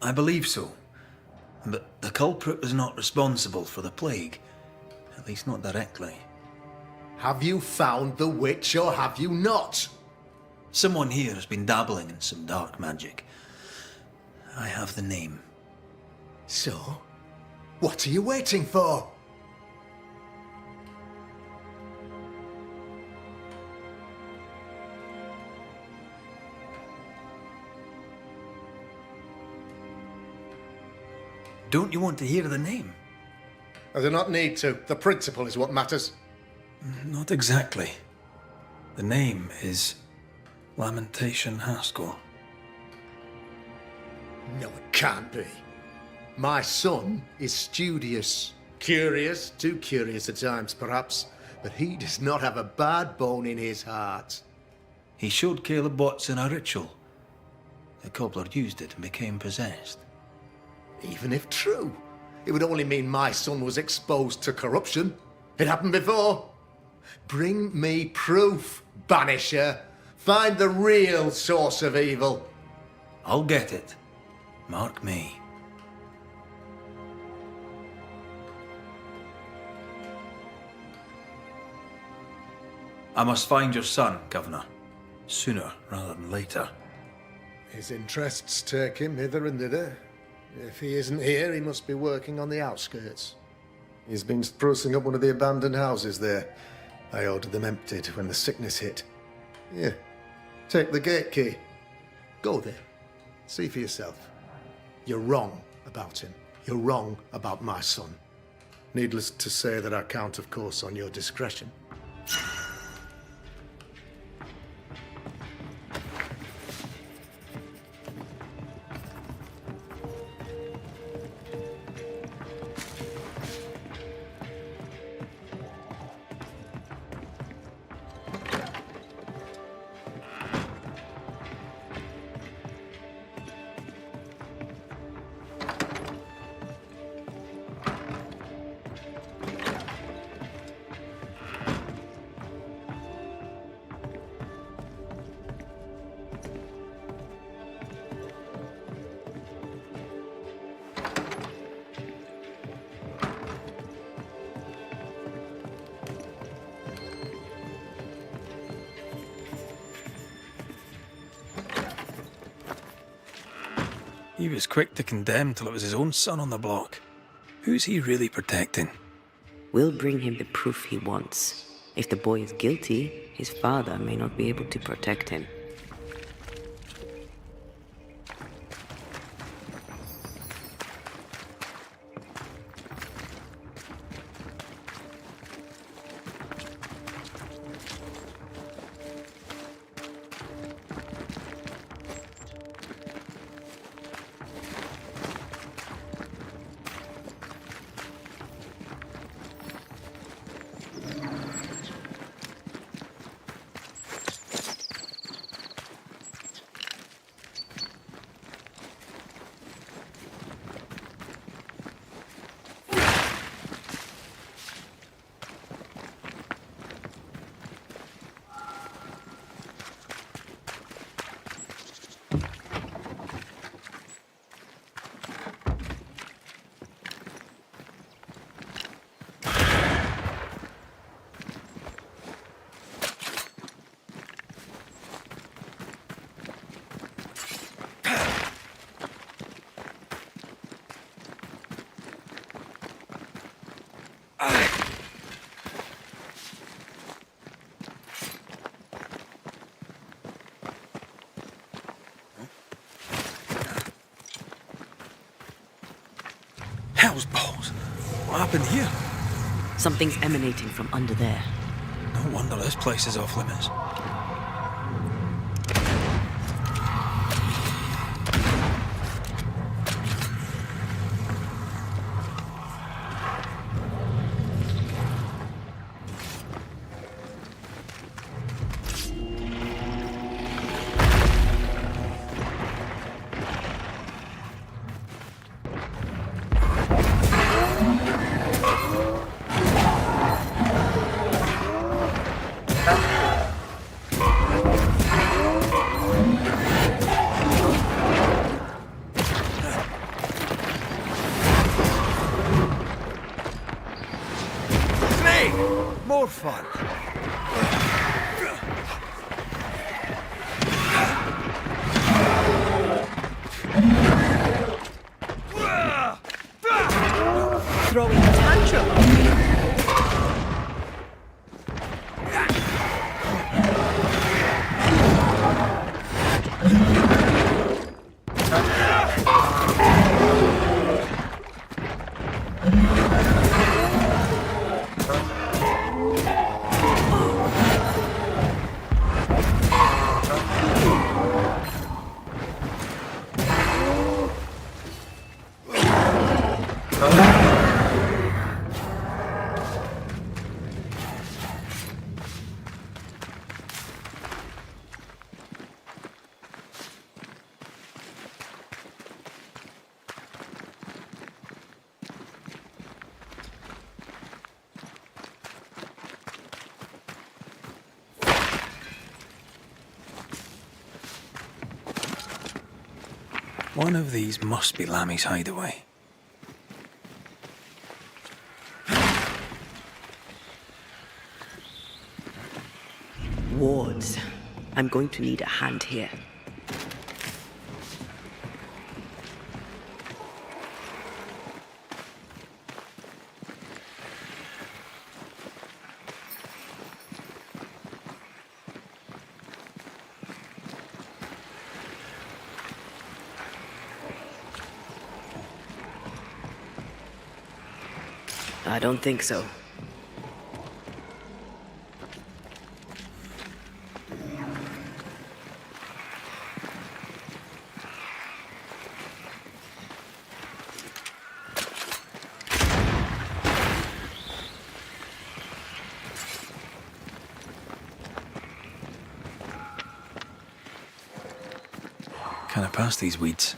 Speaker 16: I believe so. But the culprit was not responsible for the plague. At least not directly.
Speaker 6: Have you found the witch or have you not?
Speaker 16: Someone here has been dabbling in some dark magic. I have the name.
Speaker 6: So? What are you waiting for?
Speaker 16: Don't you want to hear the name?
Speaker 6: I do not need to. The principle is what matters.
Speaker 1: Not exactly. The name is Lamentation Haskell.
Speaker 6: No, it can't be. My son is studious. Curious, too curious at times, perhaps. But he does not have a bad bone in his heart.
Speaker 16: He showed Caleb Watson a ritual. The cobbler used it and became possessed.
Speaker 6: Even if true, it would only mean my son was exposed to corruption. It happened before. Bring me proof, Banisher. Find the real source of evil.
Speaker 16: I'll get it. Mark me. I must find your son, Governor. Sooner rather than later.
Speaker 6: His interests take him hither and thither. If he isn't here, he must be working on the outskirts. He's been sprucing up one of the abandoned houses there. I ordered them emptied when the sickness hit. Here, take the gate key. Go there. See for yourself. You're wrong about him. You're wrong about my son. Needless to say that I count, of course, on your discretion.
Speaker 1: He was quick to condemn till it was his own son on the block. Who's he really protecting?
Speaker 5: We'll bring him the proof he wants. If the boy is guilty, his father may not be able to protect him.
Speaker 1: Hell's balls. What happened here?
Speaker 5: Something's emanating from under there.
Speaker 1: No wonder this place is off limits.
Speaker 6: More fun.
Speaker 13: Throwing a tantrum.
Speaker 1: One of these must be Lammy's hideaway.
Speaker 5: Wards. I'm going to need a hand here. I don't think so.
Speaker 1: Can I pass these weeds?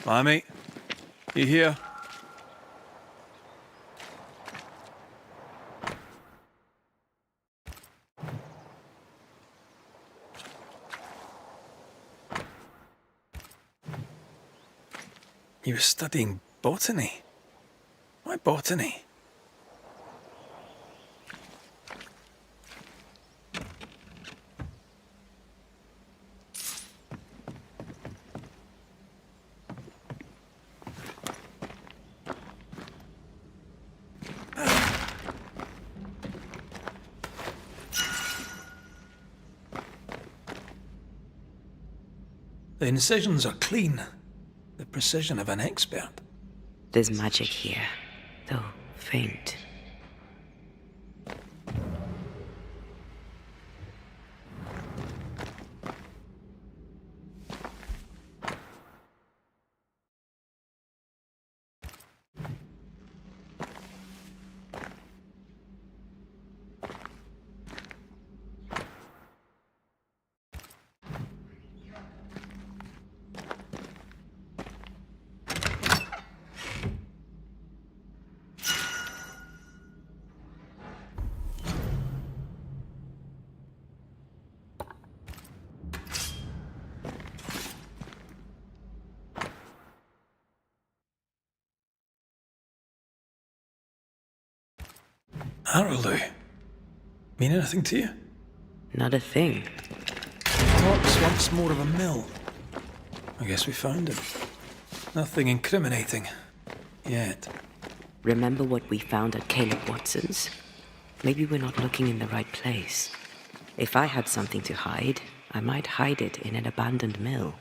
Speaker 1: Lammy, you here? You were studying botany? Why botany? The incisions are clean. The precision of an expert.
Speaker 5: There's magic here, though faint.
Speaker 1: Arrowloo. Mean anything to you?
Speaker 5: Not a thing.
Speaker 1: Talks once more of a mill. I guess we found it. Nothing incriminating. Yet.
Speaker 5: Remember what we found at Caleb Watson's? Maybe we're not looking in the right place. If I had something to hide, I might hide it in an abandoned mill.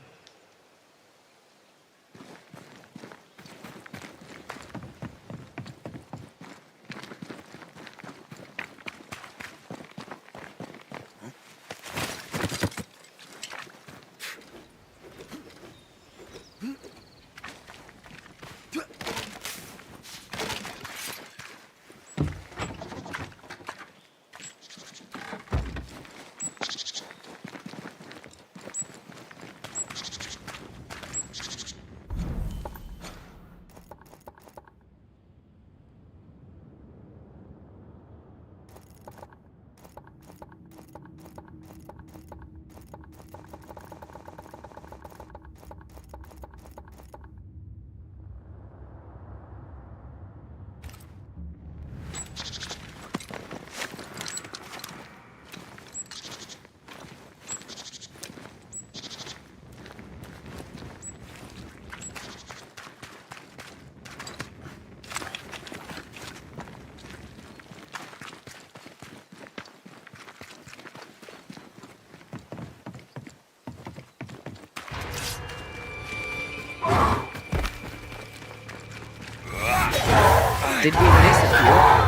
Speaker 5: Did we miss a few?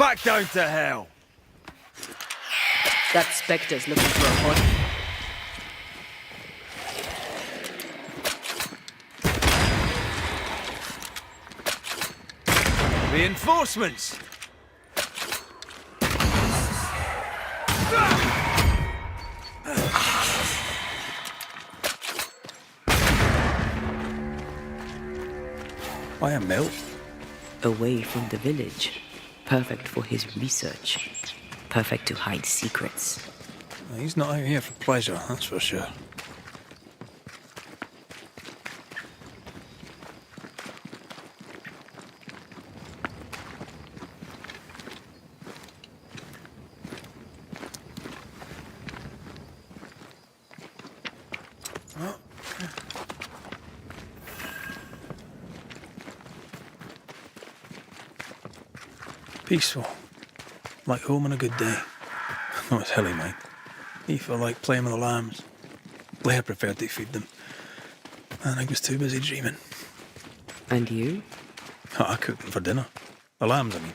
Speaker 17: Back down to hell!
Speaker 5: That spectre's looking for a body.
Speaker 17: Reinforcements!
Speaker 16: Why a mill?
Speaker 5: Away from the village. Perfect for his research. Perfect to hide secrets.
Speaker 16: He's not out here for pleasure, that's for sure. Peaceful. Like home on a good day. No, it's hilly, mate. He felt like playing with the lambs. Blair preferred to feed them. And I was too busy dreaming.
Speaker 5: And you?
Speaker 16: Oh, I cooked them for dinner. The lambs, I mean.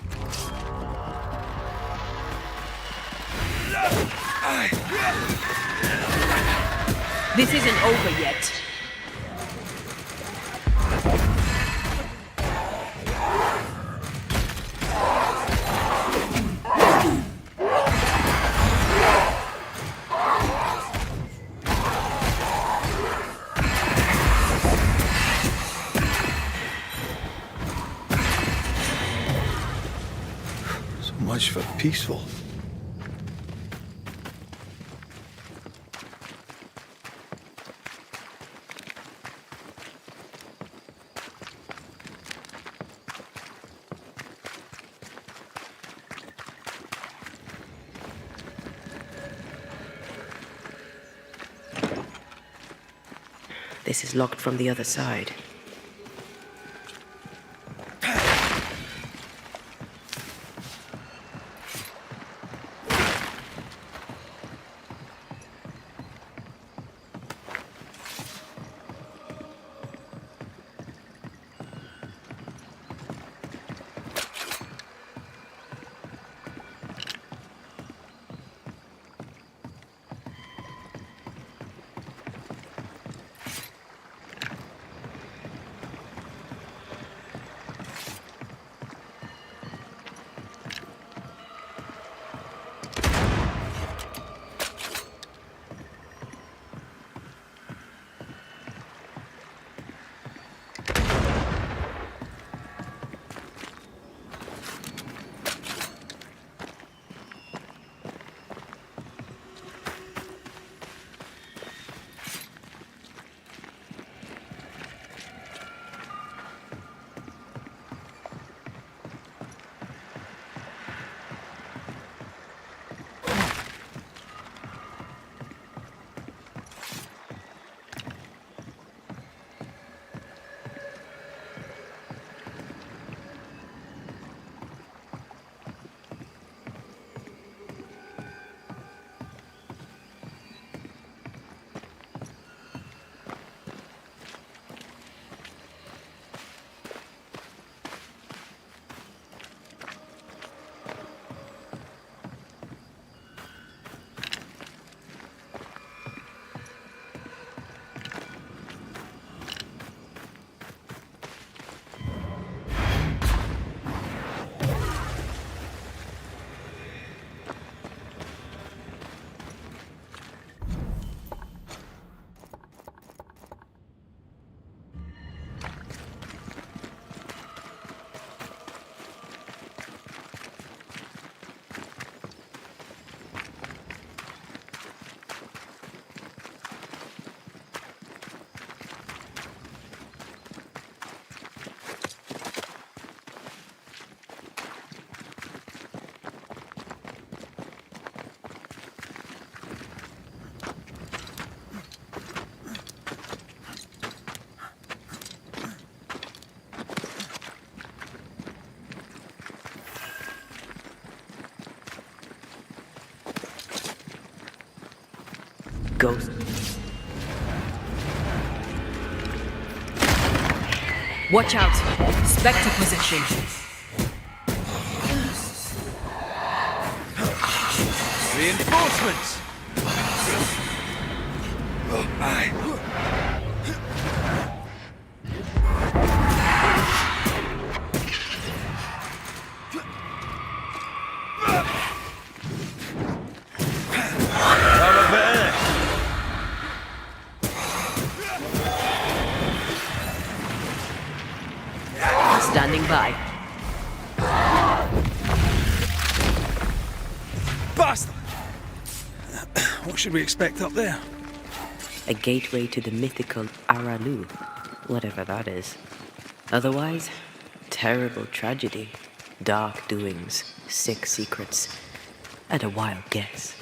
Speaker 5: This isn't over yet.
Speaker 16: So much for peaceful.
Speaker 5: This is locked from the other side. Ghost. Watch out! Spectre possession.
Speaker 17: Reinforcements!
Speaker 5: Standing by.
Speaker 16: Bastard! What should we expect up there?
Speaker 5: A gateway to the mythical Aralu, whatever that is. Otherwise, terrible tragedy, dark doings, sick secrets, and a wild guess.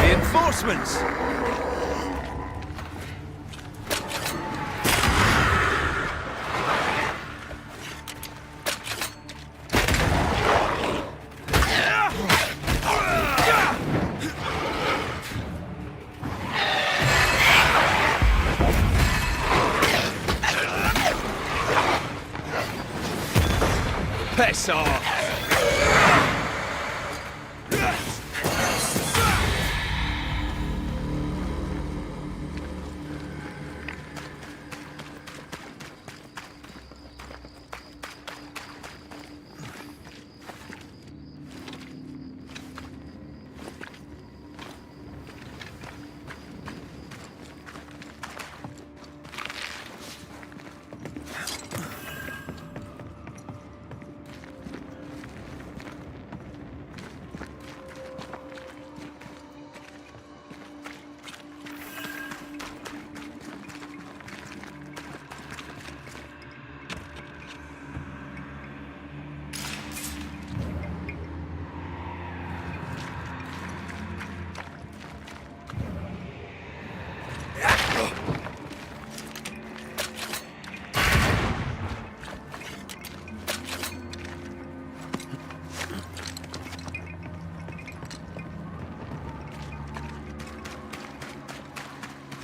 Speaker 17: Reinforcements! Piss off!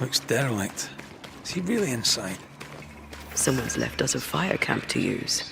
Speaker 16: Looks derelict. Is he really inside?
Speaker 5: Someone's left us a fire camp to use.